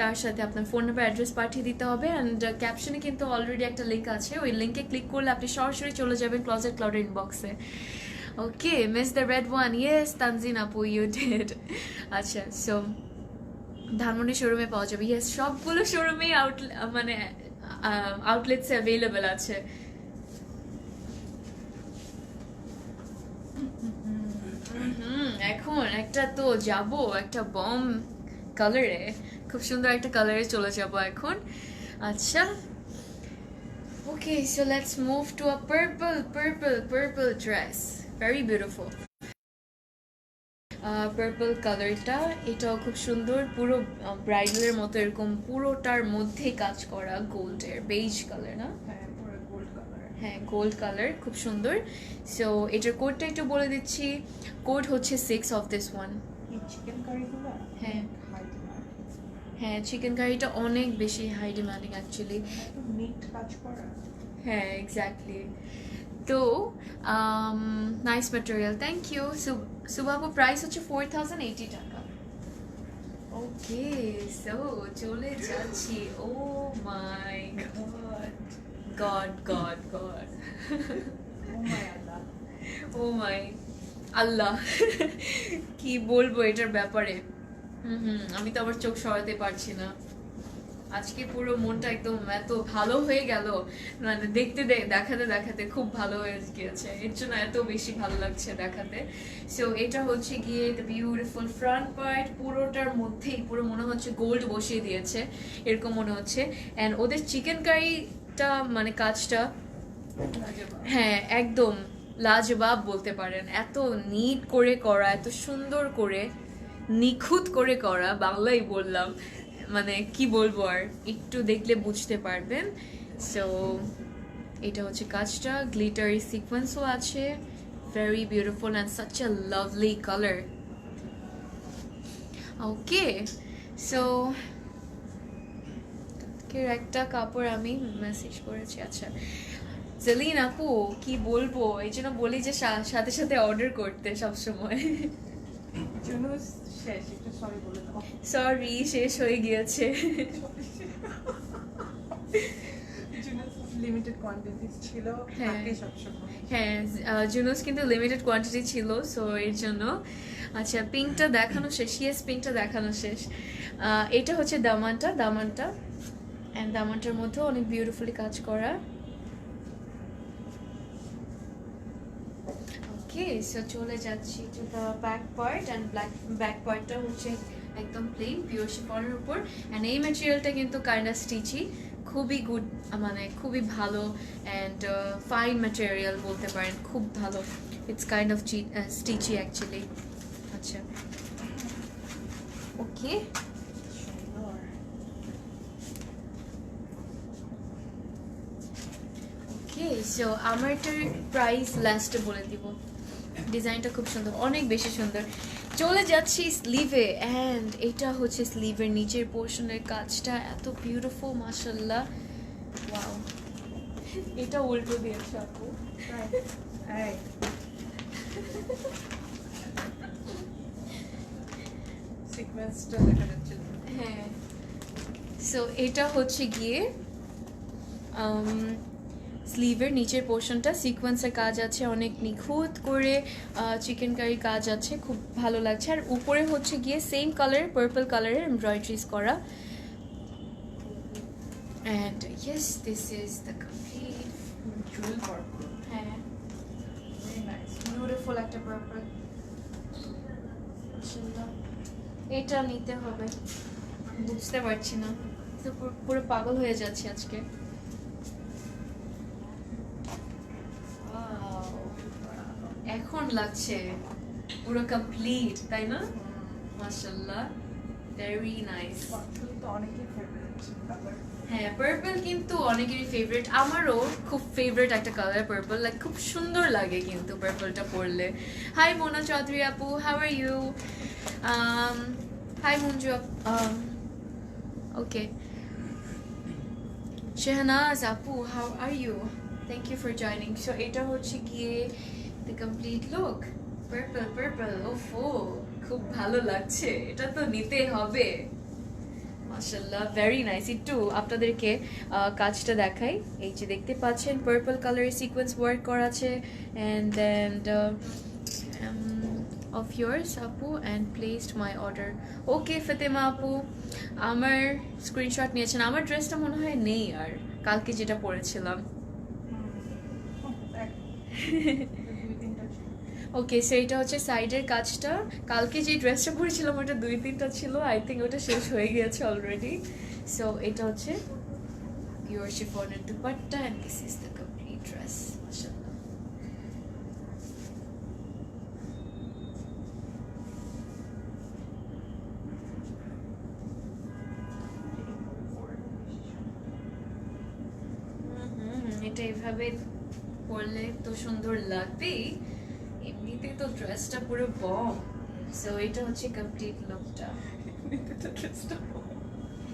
Speaker 1: তার সাথে আপনার ফোন নাম্বার অ্যাড্রেস পাঠিয়ে দিতে হবে অ্যান্ড ক্যাপশনে কিন্তু অলরেডি একটা লিঙ্ক আছে, ওই লিঙ্কে ক্লিক করলে আপনি সরাসরি চলে যাবেন ক্লোজেট ক্লাউডের ইনবক্সে। Okay, miss the red one, yes Tanjin আপু, ইউ ডিড। আচ্ছা, সো ধানমন্ডি শোরুমে পাওয়া যাবে, ইয়েস সবগুলো শোরুমেই মানে আউটলেটসে অ্যাভেলেবেল আছে। এখন একটা তো যাব একটা বম কালারে, খুব সুন্দর একটা কালারে চলে যাব এখন। আচ্ছা, okay, so let's move to a purple dress, very beautiful. Purple কালারটা এটাও খুব সুন্দর, পুরো ব্রাইডালের মতো এরকম পুরোটার মধ্যে কাজ করা গোল্ডের বেজ কালার, না? হ্যাঁ গোল্ড কালার, খুব সুন্দর। সো এটার কোডটা একটু বলে দিচ্ছি, কোড হচ্ছে 6 অফ দিস ওয়ান। হ্যাঁ হ্যাঁ, চিকেন কারিটা অনেক বেশি হাই ডিমান্ডিং অ্যাকচুয়ালি, হ্যাঁ এক্স্যাক্টলি। তো নাইস ম্যাটেরিয়াল, থ্যাংক ইউ। সুবাবু প্রাইস হচ্ছে 4080 টাকা। ওকে, সো চলে যাচ্ছি। Oh my god god god, oh my আল্লাহ, কি বলবো এটার ব্যাপারে। আমি তো আবার চোখ সরাতে পারছি না, আজকে পুরো মনটা একদম এত ভালো হয়ে গেল, মানে দেখাতে দেখাতে খুব ভালো হয়ে গিয়েছে, এর জন্য এত বেশি ভালো লাগছে দেখাতে। সো এটা হচ্ছে গিয়ে দ্য বিউটিফুল ফ্রন্ট পার্ট, পুরোটার মধ্যেই পুরো মনে হচ্ছে গোল্ড বসিয়ে দিয়েছে এরকম মনে হচ্ছে। অ্যান্ড ওদের চিকেন কারিটা মানে কাজটা হ্যাঁ একদম লাজবাব বলতে পারেন, এত নিট করে করা, এত সুন্দর করে নিখুঁত করে করা, বাংলাই বললাম, মানে কি বলবো আর, একটু দেখলে বুঝতে পারবেন। সো এটা হচ্ছে কাজটা, গ্লিটারি সিকোয়েন্সও আছে, very beautiful and such a lovely colour. Okay, so একটা কাপড় আমি মেসেজ করেছি, আচ্ছা জেলিন আপু কি বলবো, এই জন্য বলি যে সাথে সাথে অর্ডার করতে সবসময়।
Speaker 2: জুনুস শেষ, একটু সরি বলে দাও।
Speaker 1: সরি, শেষ হয়ে গিয়েছে।
Speaker 2: জুনুস লিমিটেড কোয়ান্টিটিস ছিল,
Speaker 1: হ্যাঁ।
Speaker 2: থাকে সবসময়।
Speaker 1: হ্যাঁ, জুনোস কিন্তু লিমিটেড কোয়ান্টিটি ছিল, সো এর জন্য। আচ্ছা পিঙ্কটা দেখানো শেষ, ইয়েস পিঙ্কটা দেখানো শেষ। এটা হচ্ছে দামানটা, অ্যান্ড দামানটার মধ্যে অনেক বিউটিফুলি কাজ করা। ওকে, সো চলে যাচ্ছি to the back part, and back পার্টটা হচ্ছে একদম প্লেন পিওর শিফনের উপর, অ্যান্ড এই ম্যাটেরিয়ালটা কিন্তু কাইন্ড অফ স্টিচি, খুবই গুড, মানে খুবই ভালো অ্যান্ড ফাইন ম্যাটেরিয়াল বলতে পারেন, খুব ভালো। It's kind of stitchy actually. আচ্ছা ওকে, ওকে সো আমার এটার প্রাইস লাস্টে বলে দিব। ডিজাইনটা খুব সুন্দর, অনেক বেশি সুন্দর। চলে যাচ্ছি স্লিভে, অ্যান্ড এটা হচ্ছে স্লিভের নিচের পোর্শনের কাজটা, এত বিউটিফুল মাশাআল্লাহ, ওয়াও। এটা উল্টো দিয়েছে আপু।
Speaker 2: সিকোয়েন্সটা দেখা যাচ্ছে।
Speaker 1: হ্যাঁ, সো এটা হচ্ছে গিয়ে স্লিভের নিচের পোর্শনটা সিকোয়েন্সের কাজ আছে, অনেক নিখুঁত করে চিকেন কারি কাজ আছে, খুব ভালো লাগছে। আর উপরে হচ্ছে গিয়ে সেম কালারের, পার্পল কালারের এমব্রয়ডারিজ করা। And yes, this is the complete.
Speaker 2: Jewel purple,
Speaker 1: হ্যাঁ,
Speaker 2: ভেরি নাইস।
Speaker 1: বিউটিফুল একটা পার্পল। এটা নিতে হবে, বুঝতে পারছি না, তো পুরো পাগল হয়ে যাচ্ছে আজকে। Wow, এখন লাগছে পুরো কমপ্লিট, তাই না? মাশাআল্লাহ, ভেরি নাইস।
Speaker 2: পার্পল তো অনেকের ফেভারিট কালার।
Speaker 1: হ্যাঁ, পার্পল কিন্তু অনেকেরই ফেভারিট, আমারও খুব ফেভারিট একটা কালার পার্পল, লাইক খুব সুন্দর লাগে কিন্তু পার্পলটা পরলে। হাই মোনা চৌধুরী আপু, how are you? Hi Manju okay, Shehnaz আপু, how are you? Thank you for joining. So এটা হচ্ছে গিয়ে দ্য কমপ্লিট লুক, পার্পল, ওফো খুব ভালো লাগছে, এটা তো নিতে হবে। মাশাআল্লাহ, ভেরি নাইস। একটু আপনাদেরকে কাজটা দেখাই, এই যে দেখতে পাচ্ছেন পার্পল কালারের সিকোয়েন্স ওয়ার্ক করা আছে, অ্যান্ড দেন অফ yours আপু অ্যান্ড প্লেসড মাই অর্ডার। ওকে ফাতেমা আপু, আমার স্ক্রিনশট নিয়েছেন, আমার ড্রেসটা মনে হয় নেই আর, কালকে যেটা পরেছিলাম। ওকে, সো এটা হচ্ছে সাইডের কাজটা, কালকে যে ড্রেসটা পরেছিলাম ওটা 2-3টা ছিল, আই থিঙ্ক ওটা শেষ হয়ে গিয়েছে অলরেডি। সো এটা হচ্ছে পিওর শিফনের দুপাট্টা, and this is the complete dress. মাশাআল্লাহ, এটা এভাবে পরলে তো সুন্দর লাগবেই, এমনিতে তো ড্রেসটা পুরো বম। সো এটা হচ্ছে কমপ্লিট লুকটা।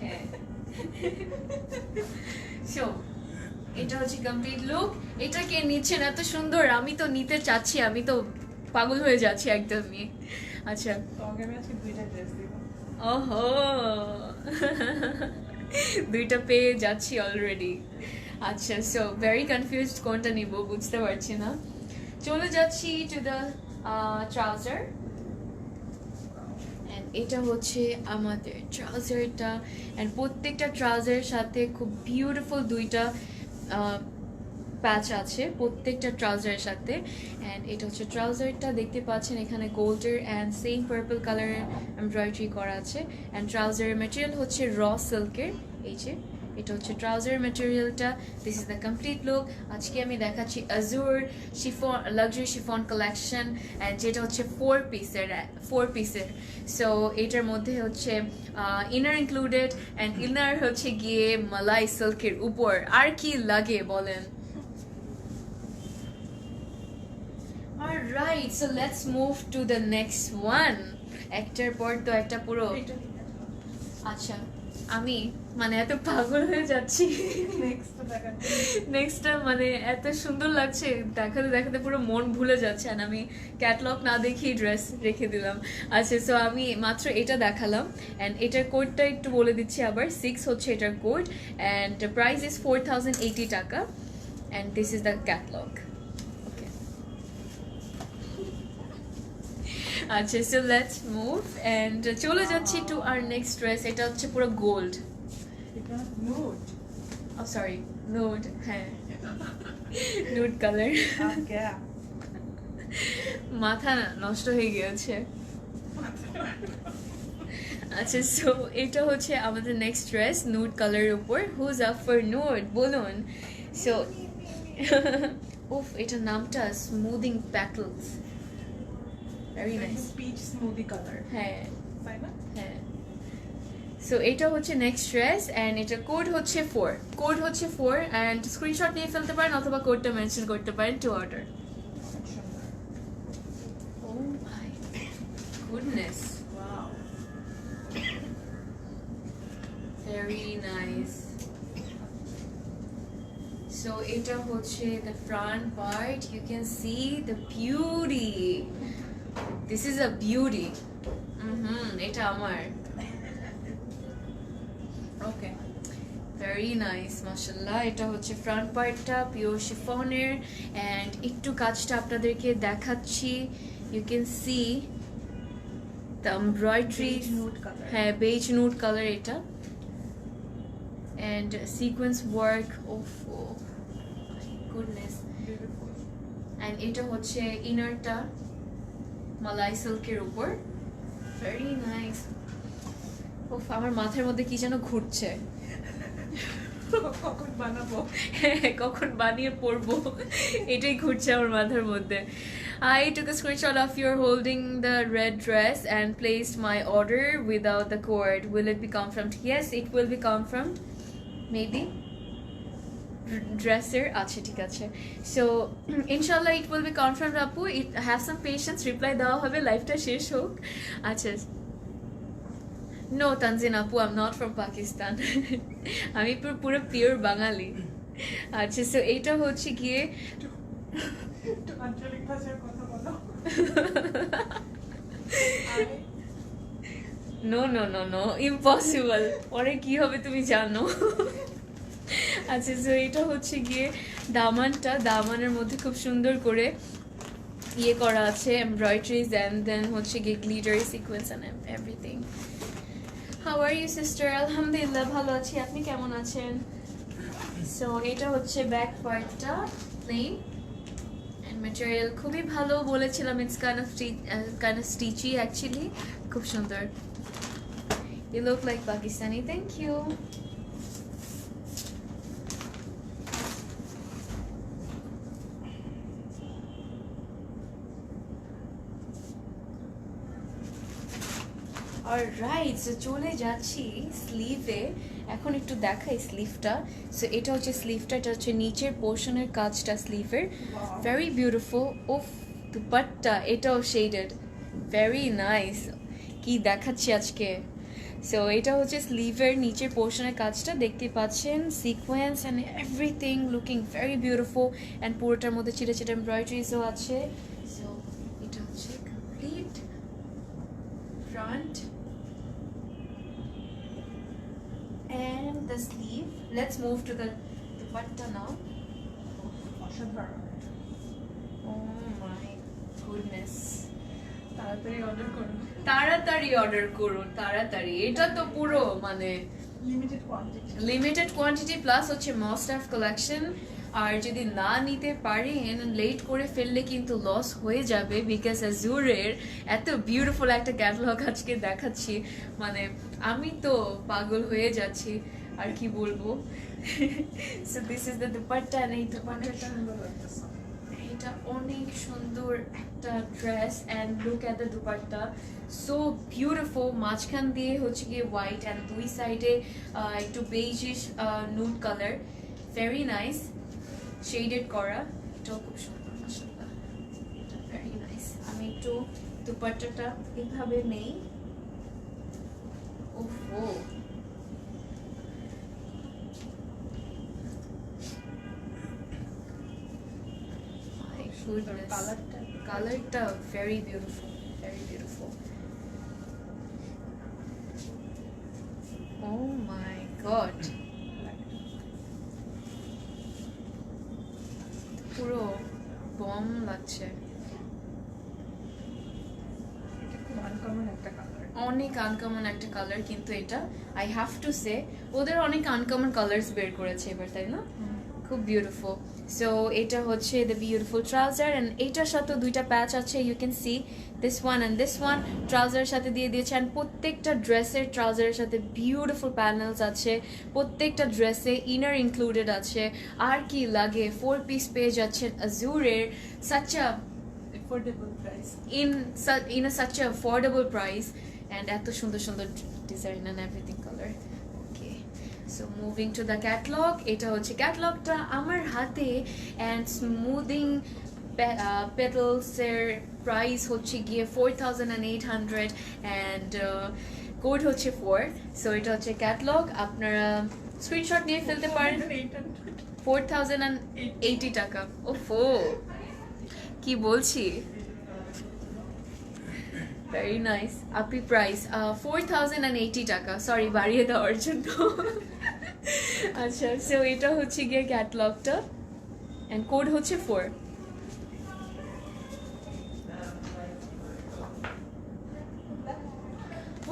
Speaker 1: হ্যাঁ, সো এটা হচ্ছে কমপ্লিট লুক। এটা কে নিচ্ছেন এত সুন্দর, আমি তো নিতে চাচ্ছি, আমি তো পাগল হয়ে যাচ্ছি একদমই। আচ্ছা,
Speaker 2: তোমাকে আমি আজকে 2টা ড্রেস দিব।
Speaker 1: ওহো, 2টা পেয়ে যাচ্ছি অলরেডি। আচ্ছা, সো ভেরি কনফিউজড, কোনটা নিব বুঝতে পারছি না। চলে যাচ্ছি টু দ্য ট্রাউজার, অ্যান্ড এটা হচ্ছে আমাদের ট্রাউজারটা, অ্যান্ড প্রত্যেকটা ট্রাউজারের সাথে খুব বিউটিফুল 2টা প্যাচ আছে প্রত্যেকটা ট্রাউজারের সাথে। অ্যান্ড এটা হচ্ছে ট্রাউজারটা, দেখতে পাচ্ছেন এখানে গোল্ডের অ্যান্ড সেম পার্পল কালারের এমব্রয়ডারি করা আছে, অ্যান্ড ট্রাউজারের ম্যাটেরিয়াল হচ্ছে র সিল্কের, এই যে এটা হচ্ছে ট্রাউজার ম্যাটেরিয়ালটা। This is the complete look. আজকে আমি দেখাচ্ছি Azure chiffon luxury chiffon collection, and যেটা হচ্ছে ফোর পিসের। সো এটার মধ্যে হচ্ছে ইনার ইনক্লুডেড, অ্যান্ড ইনার হচ্ছে গিয়ে মালাই সিল্কের উপর। আর কি লাগে বলেন? Alright, so let's move to the next one. একটার পর তো একটা পুরো।
Speaker 2: এটা নিয়ে দেখো।
Speaker 1: আচ্ছা, আমি মানে এত পাগল হয়ে যাচ্ছি
Speaker 2: নেক্সট দেখাচ্ছি।
Speaker 1: নেক্সটটা মানে এত সুন্দর লাগছে, দেখাতে দেখাতে পুরো মন ভুলে যাচ্ছে, আর আমি ক্যাটলগ না দেখেই ড্রেস রেখে দিলাম। আচ্ছা, সো আমি মাত্র এটা দেখালাম, অ্যান্ড এটার কোডটা একটু বলে দিচ্ছি আবার। 6 হচ্ছে এটার কোড, অ্যান্ড প্রাইস ইজ 4080 টাকা, and this is the catalogue. Okay, আচ্ছা, সো লেটস মুভ অ্যান্ড চলে যাচ্ছি টু আর নেক্সট ড্রেস। এটা হচ্ছে পুরো গোল্ড,
Speaker 2: এটা নুড।
Speaker 1: সরি নুড, হ্যাঁ নুড কালার।
Speaker 2: আজ্ঞা।
Speaker 1: মাথা নষ্ট হয়ে গিয়েছে। আচ্ছা, সো এটা হচ্ছে আমাদের নেক্সট ড্রেস নুড কালারের উপর। হুজ আপ ফর নুড বলুন। সো উফ, এটার নামটা smoothing petals, very nice.
Speaker 2: Peach smoothie colour,
Speaker 1: হ্যাঁ
Speaker 2: তাই না?
Speaker 1: হ্যাঁ। সো এটা হচ্ছে নেক্সট ড্রেস, অ্যান্ড এটা কোড হচ্ছে 4, অ্যান্ড স্ক্রিনশট নিয়ে ফেলতে পারেন অথবা কোডটা মেনশন করতে পারেন টু অর্ডার।
Speaker 2: অনেক সুন্দর।
Speaker 1: Oh my goodness.
Speaker 2: Wow.
Speaker 1: Very nice. So এটা হচ্ছে the front part. You can see the beauty. This is a beauty. এটা আমার। Okay. Very nice, mashallah. এটা হচ্ছে ফ্রন্ট পার্টটা পিওর শিফনের, অ্যান্ড একটু কাজটা আপনাদেরকে দেখাচ্ছি। You can see the embroidery.
Speaker 2: Beige nude color.
Speaker 1: হ্যাঁ, বেজ নুড কালার এটা, and sequence work of goodness.
Speaker 2: Beautiful.
Speaker 1: And এটা হচ্ছে ইনারটা মালাই সিল্কের উপর, ভেরি নাইস। ওফ, আমার মাথার মধ্যে কি যেন ঘুরছে।
Speaker 2: কখন বানাবো?
Speaker 1: কখন বানিয়ে পড়বো, এটাই ঘুরছে আমার মাথার মধ্যে। I took a screenshot of you holding the red dress and placed my order without the code. Will it be confirmed? Yes, it will be confirmed. Maybe. Dresser, আচ্ছা ঠিক আছে। So inshallah it will be confirmed আপু। It have some patience, reply দেওয়া হবে, লাইফটা শেষ হোক। আচ্ছা, No, Tanzin Apu, I'm not from Pakistan. আমি পুরো পিওর বাঙালি। আচ্ছা, সো এইটা হচ্ছে গিয়ে
Speaker 2: একটু আঞ্চলিক ভাষায় কথা বলো।
Speaker 1: No impossible. পরে কি হবে তুমি জানো। আচ্ছা, সো এটা হচ্ছে গিয়ে দামানের মধ্যে খুব সুন্দর করে ইয়ে করা আছে, এমব্রয়ডারিজ, অ্যান্ড দেন হচ্ছে গিয়ে glitter sequence and everything. How are you sister? আলহামদুলিল্লাহ, ভালো আছি, আপনি কেমন আছেন? সো এটা হচ্ছে ব্যাক পার্টটা প্লেন, অ্যান্ড ম্যাটেরিয়াল খুবই ভালো বলেছিলাম। It's kind of stitchy actually, খুব সুন্দর। You look like Pakistani, thank you. Alright, so চলে যাচ্ছি স্লিভে। এখন একটু দেখাই স্লিভটা। সো এটা হচ্ছে স্লিভটা, এটা হচ্ছে নিচের পোর্শনের কাজটা স্লিভের, ভেরি বিউটিফুল। ওফ, দুপাট্টা এটাও শেডেড, ভেরি নাইস। কি দেখাচ্ছি আজকে। সো এটা হচ্ছে স্লিভের নিচের পোর্শনের কাজটা, দেখতে পাচ্ছেন sequence and everything looking very beautiful, and পুরোটার মধ্যে ছিটে ছিটে এমব্রয়ডারিজও আছে। সো এটা হচ্ছে complete front and the sleeve. Let's move to the dupatta now.
Speaker 2: অসাধারণ।
Speaker 1: Oh my goodness.
Speaker 2: তাড়াতাড়ি অর্ডার করুন।
Speaker 1: তাড়াতাড়ি অর্ডার করুন, তাড়াতাড়ি। এটা তো পুরো মানে
Speaker 2: limited quantity.
Speaker 1: Limited quantity plus হচ্ছে মাস্ট হ্যাভ কালেকশন। আর যদি না নিতে পারেন, লেট করে ফেললে কিন্তু লস হয়ে যাবে, বিকজ অ্যাজুরের এত বিউটিফুল একটা ক্যাটালগ আজকে দেখাচ্ছি, মানে আমি তো পাগল হয়ে যাচ্ছি। আর কি বলবো। So this is the dupatta, and এই দুপাট্টাটা
Speaker 2: সুন্দর লাগতেছে।
Speaker 1: এটা অনেক সুন্দর একটা dress, and look at the dupatta, so beautiful. মাঝখান দিয়ে হচ্ছে গিয়ে হোয়াইট অ্যান্ড দুই সাইডে একটু beigish nude colour, very nice, shaded করা, এটাও খুব সুন্দর মাশাআল্লাহ, এটা ভেরি নাইস। আমি একটু দুপাট্টাটা এভাবে নেই, ওহো কালারটা very beautiful, very beautiful. O my god, পুরো বম লাগছে,
Speaker 2: এটা খুব আনকমন একটা কালার।
Speaker 1: অনেক আনকমন একটা কালার, কিন্তু এটা আই হ্যাভ টু সে ওদের অনেক আনকমন কালার্স বের করেছে এবার, তাই না? খুব বিউটিফুল। সো এটা হচ্ছে দ্য বিউটিফুল ট্রাউজার, অ্যান্ড এইটার সাথে দুইটা প্যাচ আছে, you can see this one and this one, ট্রাউজারের সাথে দিয়ে দিয়েছে। অ্যান্ড প্রত্যেকটা ড্রেসের ট্রাউজারের সাথে বিউটিফুল প্যানেলস আছে, প্রত্যেকটা ড্রেসে ইনার ইনক্লুডেড আছে। আর কি লাগে, 4 পিস পেয়ে যাচ্ছেন আজুরের, such a
Speaker 2: affordable price.
Speaker 1: in a such a affordable price, and এত সুন্দর সুন্দর design and everything color. Okay, so moving to the catalog, এটা হচ্ছে ক্যাটালগটা আমার হাতে, and smoothing petals এর প্রাইস হচ্ছে গিয়ে 4,800, and কোড হচ্ছে 4, so এটা হচ্ছে ক্যাটালগ, আপনারা স্ক্রিনশট নিয়ে ফেলতে পারেন। 4,080 টাকা, ওফো কি বলছি, ভেরি নাইস আপি প্রাইস, 4,080 টাকা, সরি বাড়িয়ে দেওয়ার জন্য। আচ্ছা, সো এটা হচ্ছে গিয়ে ক্যাটালগটা, অ্যান্ড কোড হচ্ছে 4।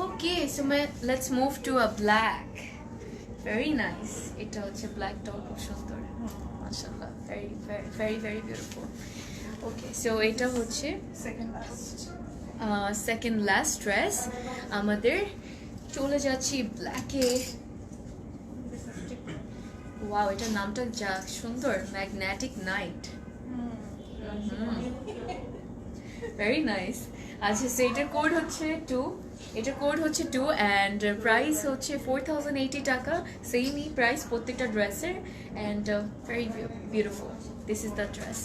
Speaker 1: Okay, so let's move to a black, very nice. এটা হচ্ছে ব্ল্যাকটাও খুব সুন্দর মাশাআল্লাহ, very very very beautiful. Okay, so এটা হচ্ছে সেকেন্ড লাস্ট ড্রেস আমাদের। চলে যাচ্ছি ব্ল্যাকে। ওয়াও, এটার নামটা যা সুন্দর, ম্যাগনেটিক নাইট, ভেরি নাইস। আচ্ছা, সো এটার কোড হচ্ছে 2, এটার কোড হচ্ছে 2, অ্যান্ড প্রাইস হচ্ছে 4,080 টাকা, সেমই প্রাইস প্রত্যেকটা ড্রেসের, and very beautiful. This is the dress.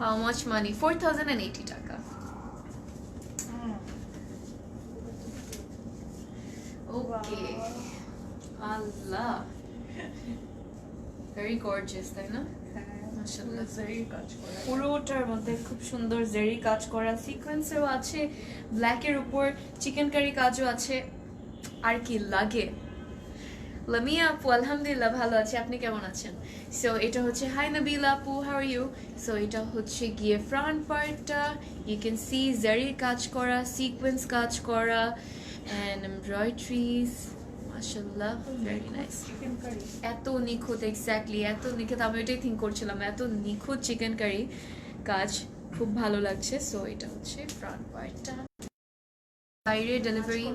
Speaker 1: How much money? 4,080 টাকা। ওকে, আল্লাহ, ভেরি গর্জিয়াস, তাই না? মাশাআল্লাহ,
Speaker 2: জরি কাজ করা।
Speaker 1: পুরোটার মধ্যে খুব সুন্দর জেরি কাজ করা, সিকোয়েন্সও আছে, ব্ল্যাকের উপর চিকেন কারি কাজও আছে, আর কি লাগে। লামিয়া আপু, আলহামদুলিল্লাহ ভালো আছে, আপনি কেমন আছেন? সো এটা হচ্ছে, হাই নাবিলা আপু, হাউ আর ইউ? সো এটা হচ্ছে গিয়ে ফ্রন্ট পার্টটা, ইউ ক্যান সি জেরির কাজ করা, সিকোয়েন্স কাজ করা, অ্যান্ড এমব্রয়ডারিজ, মাশাআল্লাহ, ভেরি নাইস।
Speaker 2: চিকেন কারি
Speaker 1: এত নিখুঁত, এক্স্যাক্টলি এত নিখুঁত, আমি এটাই থিঙ্ক করছিলাম, এত নিখুঁত চিকেন কারি কাজ, খুব ভালো লাগছে। সো এটা হচ্ছে ফ্রন্ট পার্টটা। বাইরে ডেলিভারি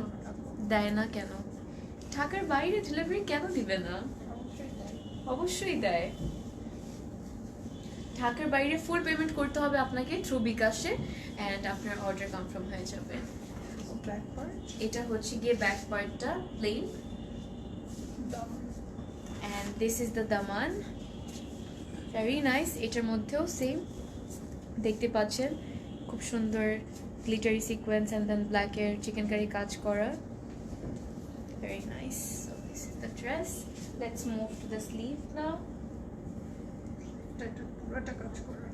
Speaker 1: দেয় না কেন? ঢাকার বাইরে ডেলিভারি কেন দিবে না? অবশ্যই দেয়। ঢাকার বাইরে ফুল পেমেন্ট করতে হবে আপনাকে থ্রু বিকাশে, অ্যান্ড আপনার অর্ডার কনফার্ম হয়ে যাবে।
Speaker 2: ব্ল্যাক পার্ট
Speaker 1: এটা হচ্ছে গিয়ে ব্যাক পার্টটা plane, and this is the daman, very nice। এটার মধ্যেও সেম দেখতে পাচ্ছেন, খুব সুন্দর glittery sequence, and then black এর চিকেন কারি কাজ করা, very nice। So this is the dress, let's move to the sleeve now।
Speaker 2: এটা পুরোটা কাজ করা।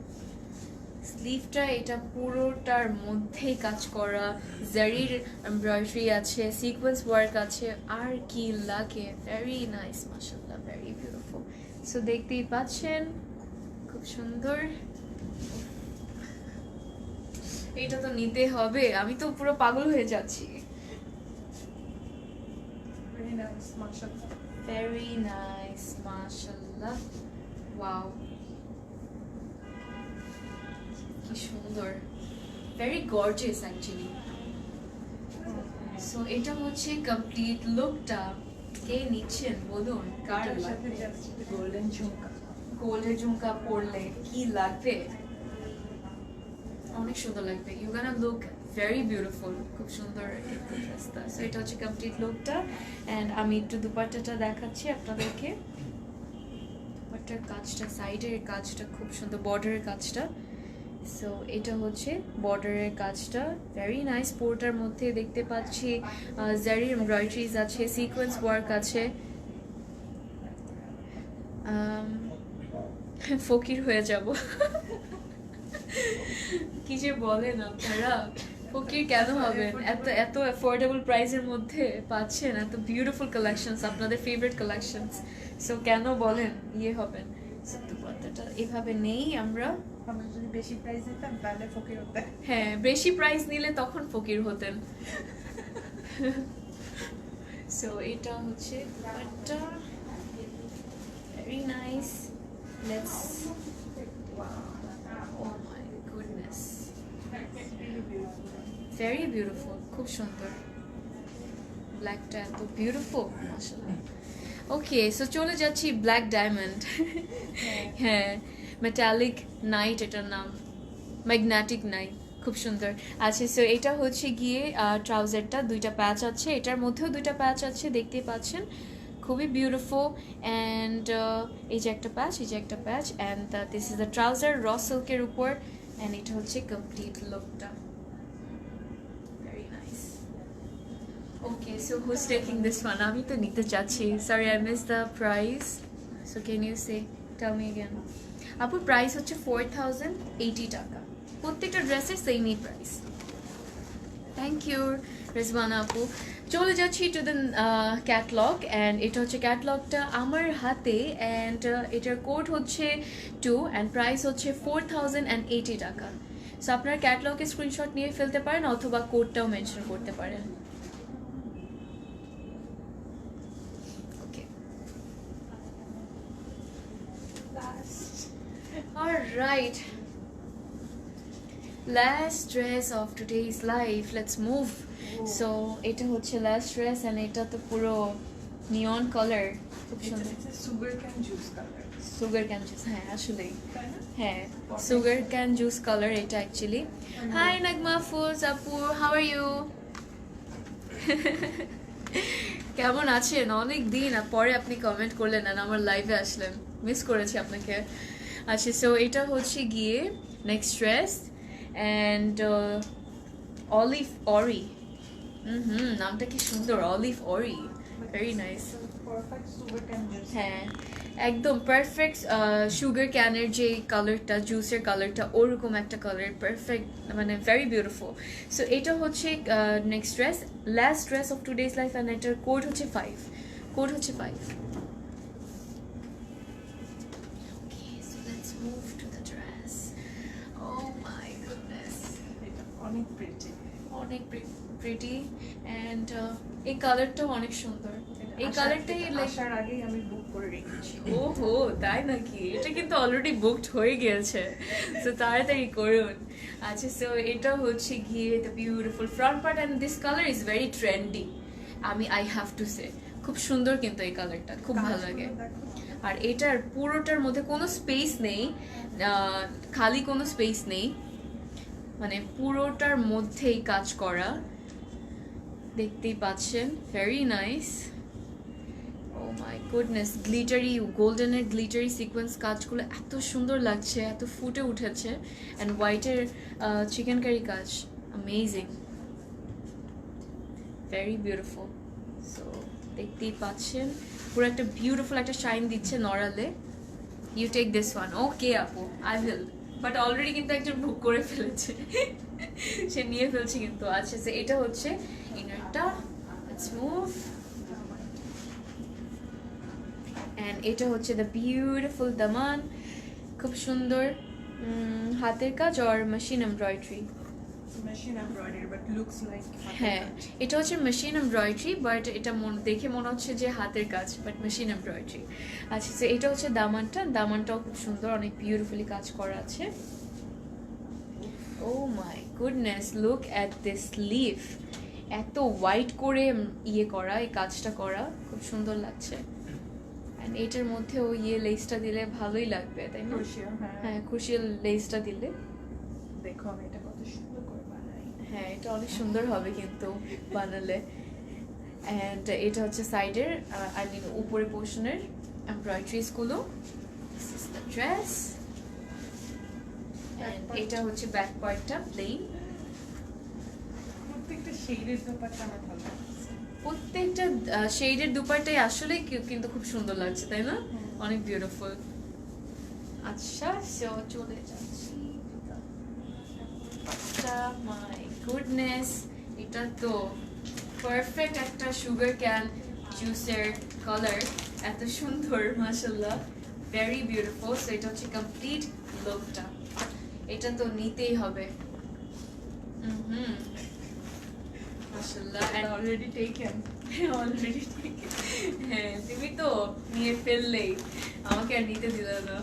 Speaker 1: স্লিভটা এটা পুরোটার মধ্যেই কাজ করা, জারির এমব্রয়ডারি আছে, সিকোয়েন্স ওয়ার্ক আছে, আর কি লাগে, ভেরি নাইস মাশাআল্লাহ, ভেরি বিউটিফুল। সো দেখতেই পাচ্ছেন খুব সুন্দর, এটা তো নিতে হবে, আমি তো পুরো পাগল হয়ে যাচ্ছি।
Speaker 2: ভেরি নাইস মাশাআল্লাহ।
Speaker 1: ভেরি নাইস মাশাআল্লাহ, ওয়াও কি সুন্দর, ভেরি গর্জিয়াস অ্যাকচুয়ালি। সো এটা হচ্ছে কমপ্লিট লুকটা, কে নিচ্ছেন বলুন, কার
Speaker 2: এটার সাথে
Speaker 1: লাগবে?
Speaker 2: Just golden jhumka.
Speaker 1: গোল্ডের ঝুমকা পরলে কি লাগবে, অনেক সুন্দর লাগবে। You gonna look very beautiful, খুব সুন্দর একটা ড্রেসটা। সো এটা হচ্ছে কমপ্লিট লুকটা। অ্যান্ড আমি একটু দুপাট্টাটা দেখাচ্ছি আপনাদেরকে। দুপাট্টার কাজটা, সাইডের কাজটা খুব সুন্দর, বর্ডারের কাজটা। সো এটা হচ্ছে বর্ডারের কাজটা, ভেরি নাইস। পোর্টার মধ্যে দেখতে পাচ্ছি জারি এমব্রয়ডারিজ আছে, সিকোয়েন্স ওয়ার্ক আছে। ফকির হয়ে যাব। কি যে বলেন আপনারা, ফকির কেন হবেন? এত এত অ্যাফোর্ডেবল প্রাইসের মধ্যে পাচ্ছেন এত বিউটিফুল কালেকশনস, আপনাদের ফেভারিট কালেকশনস। সো কেন বলেন ইয়ে হবেন? সো দুপাট্টাটা এভাবে নেই আমরা।
Speaker 2: আমরা যদি বেশি প্রাইস দিতাম তাহলে ফকির হতে।
Speaker 1: হ্যাঁ, বেশি প্রাইস নিলে তখন ফকির হতেন। সো এটা হচ্ছে dupatta, very nice. Let's, oh my goodness, very beautiful, খুব সুন্দর। ব্ল্যাকটা এত বিউটিফুল, মাশাআল্লাহ। ওকে, সো চলে যাচ্ছি ব্ল্যাক ডায়মন্ড। হ্যাঁ, মেটালিক নাইট এটার নাম, ম্যাগনেটিক নাইট, খুব সুন্দর আছে। সো এটা হচ্ছে গিয়ে ট্রাউজারটা, দুইটা প্যাচ আছে, এটার মধ্যেও দুইটা প্যাচ আছে, দেখতেই পাচ্ছেন, খুবই বিউটিফুল। অ্যান্ড এই যে একটা প্যাচ, এই যে একটা patch, and this is the trouser র সিল্কের উপর। অ্যান্ড এটা হচ্ছে কমপ্লিট লুকটা, very nice. Okay, so who's taking this one? আমি তো নিতে চাচ্ছি। Sorry, I miss the price. So can you say, tell me again. আপুর প্রাইস হচ্ছে 4080 টাকা, প্রত্যেকটা ড্রেসের সেমই প্রাইস। থ্যাংক ইউ রেজওয়ানা আপু। চলে যাচ্ছি টু দ্য ক্যাটলগ। অ্যান্ড এটা হচ্ছে ক্যাটলগটা আমার হাতে। অ্যান্ড এটার কোড হচ্ছে 2 অ্যান্ড প্রাইস হচ্ছে 4080 টাকা। সো আপনার ক্যাটলগে স্ক্রিনশট নিয়ে ফেলতে পারেন অথবা কোডটাও মেনশন করতে পারেন। ওকে, alright, last dress of today's life, let's move. So এটা হচ্ছে last dress and এটা তো পুরো নিয়ন কালার, খুব সুন্দর।
Speaker 2: Sugar cane juice colour.
Speaker 1: Sugar cane juice, হ্যাঁ আসলেই,
Speaker 2: তাই না?
Speaker 1: হ্যাঁ সুগার ক্যান জুস কালার এটা অ্যাকচুয়ালি। হাই নাগমা ফুলস আপু, হাউ আর ইউ? কেমন আছেন? অনেক দিন পরে আপনি কমেন্ট করলেন আর আমার লাইভে আসলেন, মিস করেছি আপনাকে। আচ্ছা, সো এটা হচ্ছে গিয়ে next dress. And olive Ori, নামটা কি সুন্দর, olive Ori, very nice.
Speaker 2: Perfect sugar cane juice.
Speaker 1: হ্যাঁ, একদম পারফেক্ট সুগার ক্যানের যে কালারটা, জুসের কালারটা, ওরকম একটা কালার, পারফেক্ট, মানে ভেরি বিউটিফুল। সো এটা হচ্ছে next dress, last dress of today's life. And এটার কোড হচ্ছে 5, কোড হচ্ছে 5। Okay, so let's move to the dress. Oh my goodness,
Speaker 2: এটা অনেক প্রিটি।
Speaker 1: অনেক প্রিটি। অ্যান্ড এই কালারটাও অনেক সুন্দর। এই কালারটাই
Speaker 2: আসার আগেই আমি বুক করে রেখেছি।
Speaker 1: ওহো, তাই নাকি? এটা কিন্তু অলরেডি বুকড হয়ে গিয়েছে, সো তাড়াতাড়ি করুন। আচ্ছা, সো এটা হচ্ছে গিয়ে the beautiful front part and this colour is very trendy. I have to say, খুব সুন্দর কিন্তু এই কালারটা, খুব ভালো লাগে। আর এটার পুরোটার মধ্যে কোনো স্পেস নেই, খালি কোনো স্পেস নেই, মানে পুরোটার মধ্যেই কাজ করা, দেখতেই পাচ্ছেন, very nice. Oh my goodness, glittery, গোল্ডেনের গ্লিটারি সিকোয়েন্স কাজগুলো এত সুন্দর লাগছে, এত ফুটে উঠেছে। অ্যান্ড হোয়াইটের চিকেন কারি কাজ, অ্যামেজিং, ভেরি বিউটিফুল। সো দেখতেই পাচ্ছেন, পুরো একটা বিউটিফুল একটা শাইন দিচ্ছে নড়ালে। You take this one. Okay আপু, আই উইল, বাট অলরেডি কিন্তু একজন বুক করে ফেলেছে, সে নিয়ে ফেলছে কিন্তু। আচ্ছা, সো এটা হচ্ছে ইনারটা, লেটস মুভ। অ্যান্ড এটা হচ্ছে দ্য বিউটিফুল দামান, খুব সুন্দর হাতের কাজ আর machine embroidery.
Speaker 2: Machine embroidery but looks like.
Speaker 1: হ্যাঁ, এটা হচ্ছে মেশিন এমব্রয়ডারি, বাট এটা দেখে মনে হচ্ছে যে হাতের কাজ, বাট মেশিন এমব্রয়ডারি। আচ্ছা, তো এটা হচ্ছে দামানটা, দামানটাও খুব সুন্দর, অনেক বিউটিফুলি কাজ করা আছে। Oh my goodness, look at this sleeve. এত হোয়াইট করে ইয়ে করা, এই কাজটা করা খুব সুন্দর লাগছে। অ্যান্ড এটার মধ্যেও ইয়ে লেসটা দিলে ভালোই লাগবে, তাই না?
Speaker 2: ক্রোশিয়া,
Speaker 1: হ্যাঁ, খুশির লেসটা দিলে
Speaker 2: দেখো আমি এটা কত সুন্দর করে বানাই।
Speaker 1: হ্যাঁ, এটা অনেক সুন্দর হবে কিন্তু বানালে। অ্যান্ড এটা হচ্ছে সাইডের আই মিন উপরে পোর্শনের এমব্রয়ডারিজগুলো। This is the dress. And এটা হচ্ছে ব্যাক পার্টটা প্লেন।
Speaker 2: প্রত্যেকটা শেডের ব্যাপারটা আমার ভালো লাগছে।
Speaker 1: প্রত্যেকটা শেডের দুপারটাই আসলে কিন্তু খুব সুন্দর লাগছে, তাই না? অনেক বিউটিফুল। আচ্ছা, সো চলে যাচ্ছি। মাই গুডনেস, এটা তো পারফেক্ট একটা সুগার ক্যান জুসের কালার, এত সুন্দর মাশাআল্লাহ, ভেরি বিউটিফুল। সো এটা হচ্ছে কমপ্লিট লুকটা, এটা তো নিতেই হবে। মাশাআল্লাহ, এন্ড
Speaker 2: অলরেডি টেকেন।
Speaker 1: অলরেডি ঠিক। হ্যাঁ, তুমি তো নিয়ে ফেললেই, আমাকে আর নিতে দিলে না।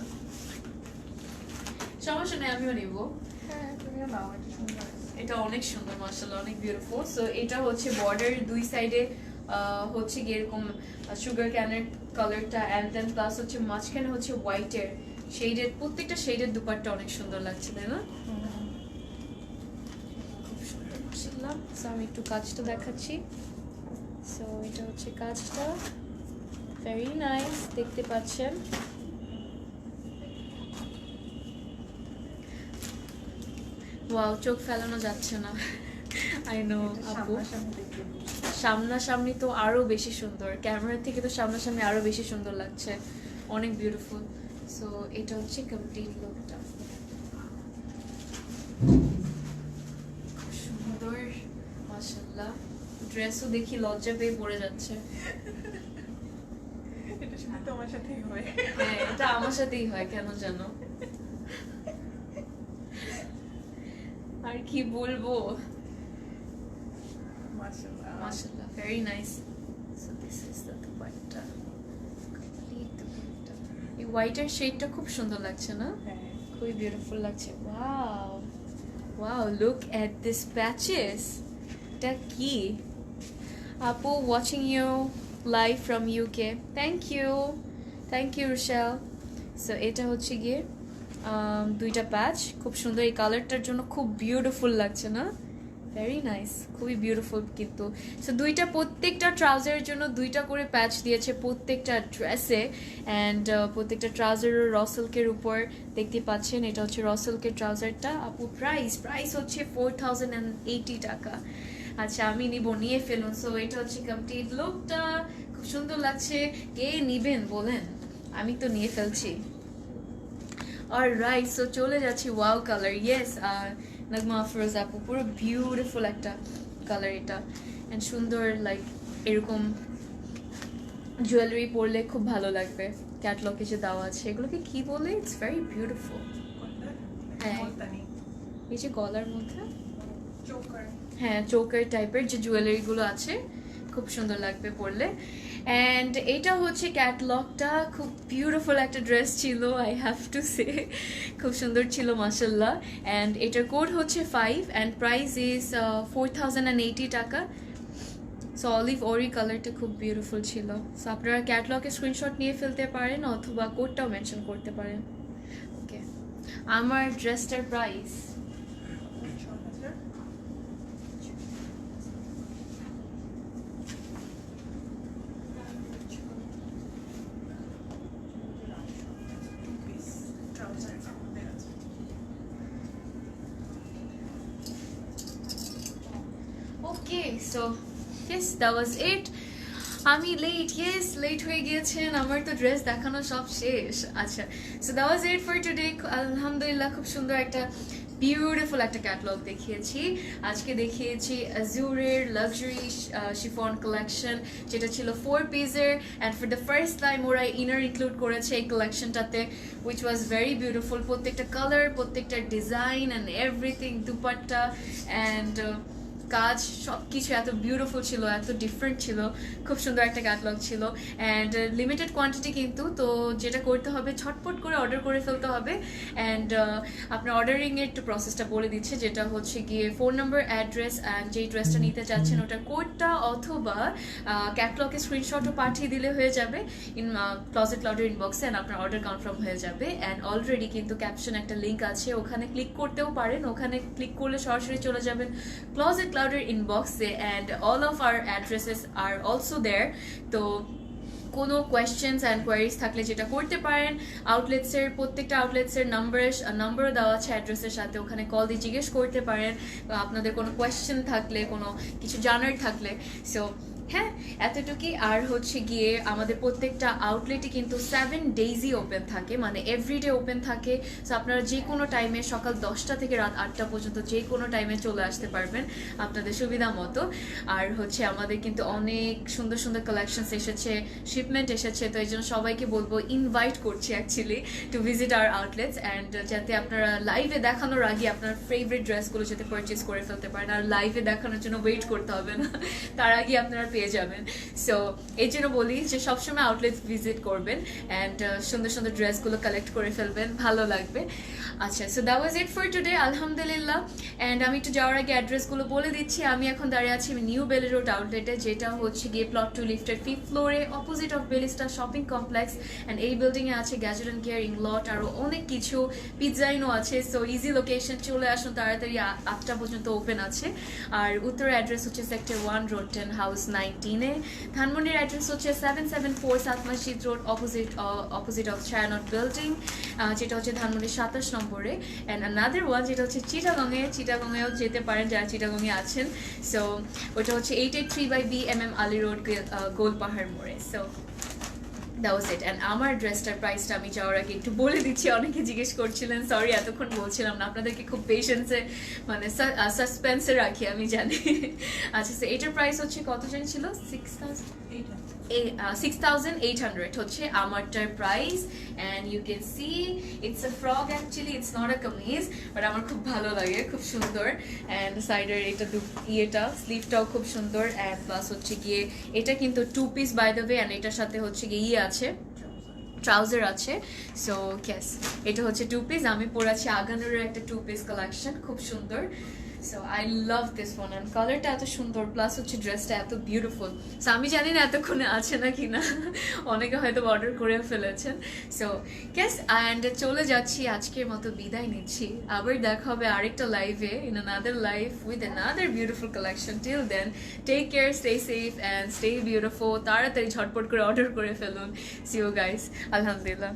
Speaker 1: সমস্যা নেই, আমিও নিব।
Speaker 2: হ্যাঁ, তুমিও নাও, এটা সুন্দর।
Speaker 1: এটা অনেক সুন্দর মাশাআল্লাহ, অনেক বিউটিফুল। সো এটা হচ্ছে বর্ডার দুই সাইডে হচ্ছে কি এরকম সুগার ক্যানের কালারটা, অ্যান্ড দেন প্লাস হচ্ছে মাঝখানে হচ্ছে হোয়াইটের শেডের, প্রত্যেকটা শেডের দুপাট্টা অনেক সুন্দর লাগছে, তাই না? খুব সুন্দর মাশাআল্লাহ। সো আমি একটু কাজটা দেখাচ্ছি। সো এটা হচ্ছে কাজটা, ভেরি নাইস, দেখতে পাচ্ছেন। ওয়াও, চোখ ফেলানো যাচ্ছে না। আই নো আপু,
Speaker 2: সামনাসামনি দেখতে বুঝতে।
Speaker 1: সামনাসামনি তো আরো বেশি সুন্দর, ক্যামেরা থেকে তো সামনাসামনি আরো বেশি সুন্দর লাগছে, অনেক বিউটিফুল। সো এটা হচ্ছে কমপ্লিট লুকটা, খুব সুন্দর মাশাআল্লাহ। ড্রেসও দেখি লজ্জা পেয়ে পড়ে যাচ্ছে।
Speaker 2: এটা শুধু তোমার সাথেই হয়।
Speaker 1: হ্যাঁ, এটা আমার সাথেই হয় কেন জানো, আর কি বলবো।
Speaker 2: মাশাআল্লাহ।
Speaker 1: মাশাআল্লাহ, very nice. So this is the dupatta, complete dupatta. এই হোয়াইটের শেডটা খুব সুন্দর লাগছে না?
Speaker 2: হ্যাঁ।
Speaker 1: খুবই বিউটিফুল লাগছে। Wow wow, look at this patches. এটা কি? আপু watching you live from UK, thank you Rochelle. So এটা হচ্ছে গিয়ে দুইটা প্যাচ, খুব সুন্দর, এই কালারটার জন্য খুব বিউটিফুল লাগছে না? ভেরি নাইস, খুবই বিউটিফুল কিন্তু। সো দুইটা, প্রত্যেকটা ট্রাউজারের জন্য দুইটা করে প্যাচ দিয়েছে প্রত্যেকটা ড্রেসে। অ্যান্ড প্রত্যেকটা ট্রাউজারের রসেলকের উপর দেখতে পাচ্ছেন, এটা হচ্ছে রসেলকের ট্রাউজারটা। আপু প্রাইস হচ্ছে 4080 টাকা। আচ্ছা, আমি নিয়ে ফেলুন। সো এটা হচ্ছে কমপ্লিট লুকটা, খুব সুন্দর লাগছে। কে নিবেন বলেন, আমি তো নিয়ে ফেলছি। অলরাইট, সো চলে যাচ্ছি। ওয়াও কালার, ইয়েস, নাগমা আফরোজ আপু, পুরো বিউটিফুল একটা কালার এটা। অ্যান্ড সুন্দর, লাইক এরকম জুয়েলারি পরলে খুব ভালো লাগবে। ক্যাটলগে যে দেওয়া আছে, এগুলোকে কি বলে? It's very beautiful. হ্যাঁ।
Speaker 2: মুলতানি।
Speaker 1: এই যে গলার মধ্যে,
Speaker 2: চোকার।
Speaker 1: হ্যাঁ, চোকার টাইপের যে জুয়েলারিগুলো আছে, খুব সুন্দর লাগবে পরলে। অ্যান্ড এটা হচ্ছে ক্যাটলগটা, খুব বিউটিফুল একটা ড্রেস ছিল, আই হ্যাভ টু সে, খুব সুন্দর ছিল মাশাআল্লাহ। অ্যান্ড এটার কোড হচ্ছে 5 অ্যান্ড প্রাইস ইজ 4080 টাকা। সো অলিভ অরি কালারটা খুব বিউটিফুল ছিল। সো আপনারা ক্যাটলগের স্ক্রিনশট নিয়ে ফেলতে পারেন অথবা কোডটাও মেনশন করতে পারেন। ওকে, আমার ড্রেসটার প্রাইস
Speaker 2: 6000। Two piece trouser আমাদের আছে।
Speaker 1: ওকে, সো ইয়েস, দ্যাট ওয়াজ ইট। আমি লেট হয়ে গিয়েছেন, আমার তো ড্রেস দেখানো সব শেষ। আচ্ছা, so that was it for today. আলহামদুলিল্লাহ, খুব সুন্দর একটা বিউটিফুল একটা ক্যাটলগ দেখিয়েছি। আজকে দেখিয়েছি অ্যাজুরের লাক্সারি শিফন কালেকশন, যেটা ছিল 4 পিসের। And for the first time ওরা ইনার ইনক্লুড করেছে এই কালেকশনটাতে, উইচ ওয়াজ ভেরি বিউটিফুল। প্রত্যেকটা কালার, প্রত্যেকটা design and everything, dupatta and কাজ সব কিছু এত বিউটিফুল ছিল, এত ডিফারেন্ট ছিল, খুব সুন্দর একটা ক্যাটালগ ছিল অ্যান্ড লিমিটেড কোয়ান্টিটি কিন্তু। তো যেটা করতে হবে ঝটপট করে অর্ডার করে ফেলতে হবে অ্যান্ড আপনার অর্ডারিংয়ের একটু প্রসেসটা বলে দিচ্ছে, যেটা হচ্ছে গিয়ে ফোন নাম্বার, অ্যাড্রেস অ্যান্ড যেই ড্রেসটা নিতে চাচ্ছেন ওটার কোডটা অথবা ক্যাটালগের স্ক্রিনশটও পাঠিয়ে দিলে হয়ে যাবে ইন ক্লজেট ক্লাউডের ইনবক্সে অ্যান্ড আপনার অর্ডার কনফার্ম হয়ে যাবে। অ্যান্ড অলরেডি কিন্তু ক্যাপশন একটা লিঙ্ক আছে, ওখানে ক্লিক করতেও পারেন, ওখানে ক্লিক করলে সরাসরি চলে যাবেন ক্লজেট ক্লাউডের ইনবক্সে and all of our addresses are also there. তো কোনো কোয়েশ্চেন্স অ্যান্ড কোয়ারিজ থাকলে যেটা করতে পারেন, আউটলেটসের প্রত্যেকটা আউটলেটসের নাম্বারও দেওয়া আছে অ্যাড্রেসের সাথে, ওখানে কল দিয়ে জিজ্ঞেস করতে পারেন আপনাদের কোনো কোয়েশ্চেন থাকলে, কোনো কিছু জানার থাকলে। সো হ্যাঁ, এতটুকুই। আর হচ্ছে গিয়ে আমাদের প্রত্যেকটা আউটলেটই কিন্তু 7 ডেইজই ওপেন থাকে, মানে এভরিডে ওপেন থাকে। সো আপনারা যে কোনো টাইমে সকাল 10টা থেকে রাত 8টা পর্যন্ত যে কোনো টাইমে চলে আসতে পারবেন আপনাদের সুবিধা মতো। আর হচ্ছে আমাদের কিন্তু অনেক সুন্দর সুন্দর কালেকশনস এসেছে, শিপমেন্ট এসেছে, তো এই জন্য সবাইকে বলবো, ইনভাইট করছি actually to visit our outlets and যাতে আপনারা লাইভে দেখানোর আগে আপনার ফেভারিট ড্রেসগুলো যাতে পারচেস করে ফেলতে পারেন, আর লাইভে দেখানোর জন্য ওয়েট করতে হবে না, তার আগে আপনারা পেয়ে যাবেন। সো এই জন্য বলি যে সবসময় আউটলেট ভিজিট করবেন অ্যান্ড সুন্দর সুন্দর ড্রেসগুলো কালেক্ট করে ফেলবেন, ভালো লাগবে। আচ্ছা, so that was it for today, আলহামদুলিল্লাহ। অ্যান্ড আমি একটু যাওয়ার আগে অ্যাড্রেসগুলো বলে দিচ্ছি। আমি এখন দাঁড়িয়ে আছি নিউ বেলি রোড আউটলেটে, যেটা হচ্ছে গিয়ে প্লট 2 লিফটের 5th ফ্লোরে, opposite of বেলিস্টার shopping complex. And এই বিল্ডিংয়ে আছে গ্যাজেট অ্যান্ড কেয়ার, ইংলট, আরও অনেক কিছু, পিৎজাইনও আছে। সো ইজি লোকেশন, চলে আসুন তাড়াতাড়ি, 8টা পর্যন্ত ওপেন আছে। আর উত্তরের অ্যাড্রেস হচ্ছে সেক্টর 1 রোড 10 হাউস 19-এ। ধানমন্ডির অ্যাড্রেস হচ্ছে 774 সাত মসজিদ road, opposite of Chhayanaut building, যেটা হচ্ছে ধানমন্ডির 27 নম্বরে। অ্যান্ড আনাদার ওয়ান যেটা হচ্ছে চিটাগংয়েও যেতে পারেন যারা চিটাগংয়ে আছেন। সো ওটা হচ্ছে 883/B MM Ali road, Golpahar মোড়ে। So that was it. And আমার ড্রেসটার প্রাইসটা আমি যাওয়ার আগে একটু বলে দিচ্ছি, অনেকে জিজ্ঞেস করছিলেন, সরি এতক্ষণ বলছিলাম না, আপনাদেরকে খুব পেশেন্সে মানে সাসপেন্সে রাখি আমি জানি। আচ্ছা, সো এটার প্রাইস হচ্ছে কত জানি ছিল, 6,800 হচ্ছে আমারটার price. And you can see it's a frock, actually it's not a kameez, but আমার খুব ভালো লাগে, খুব সুন্দর। অ্যান্ড সাইডের এটা ইয়েটা স্লিভটাও খুব সুন্দর। অ্যান্ড প্লাস হচ্ছে গিয়ে এটা কিন্তু 2 piece by the way, and এটার সাথে হচ্ছে গিয়ে আছে, ট্রাউজার আছে। সো ইয়েস, এটা হচ্ছে 2 পিস। আমি পরেছি আগানোর একটা 2 পিস কালেকশন, খুব সুন্দর। So I love this one, and কালারটা এত সুন্দর, প্লাস হচ্ছে ড্রেসটা এত বিউটিফুল। সো আমি জানি না এতক্ষণে আছে না কি না, অনেকে হয়তো অর্ডার করে ফেলেছেন। সো ইয়েস, অ্যান্ড চলে যাচ্ছি, আজকের মতো বিদায় নিচ্ছি। আবার দেখা হবে আরেকটা লাইভে, in another live with another beautiful collection. Till then, take care, stay safe and stay beautiful. তাড়াতাড়ি ঝটপট করে অর্ডার করে ফেলুন। সি ইউ গাইস, আলহামদুলিল্লাহ।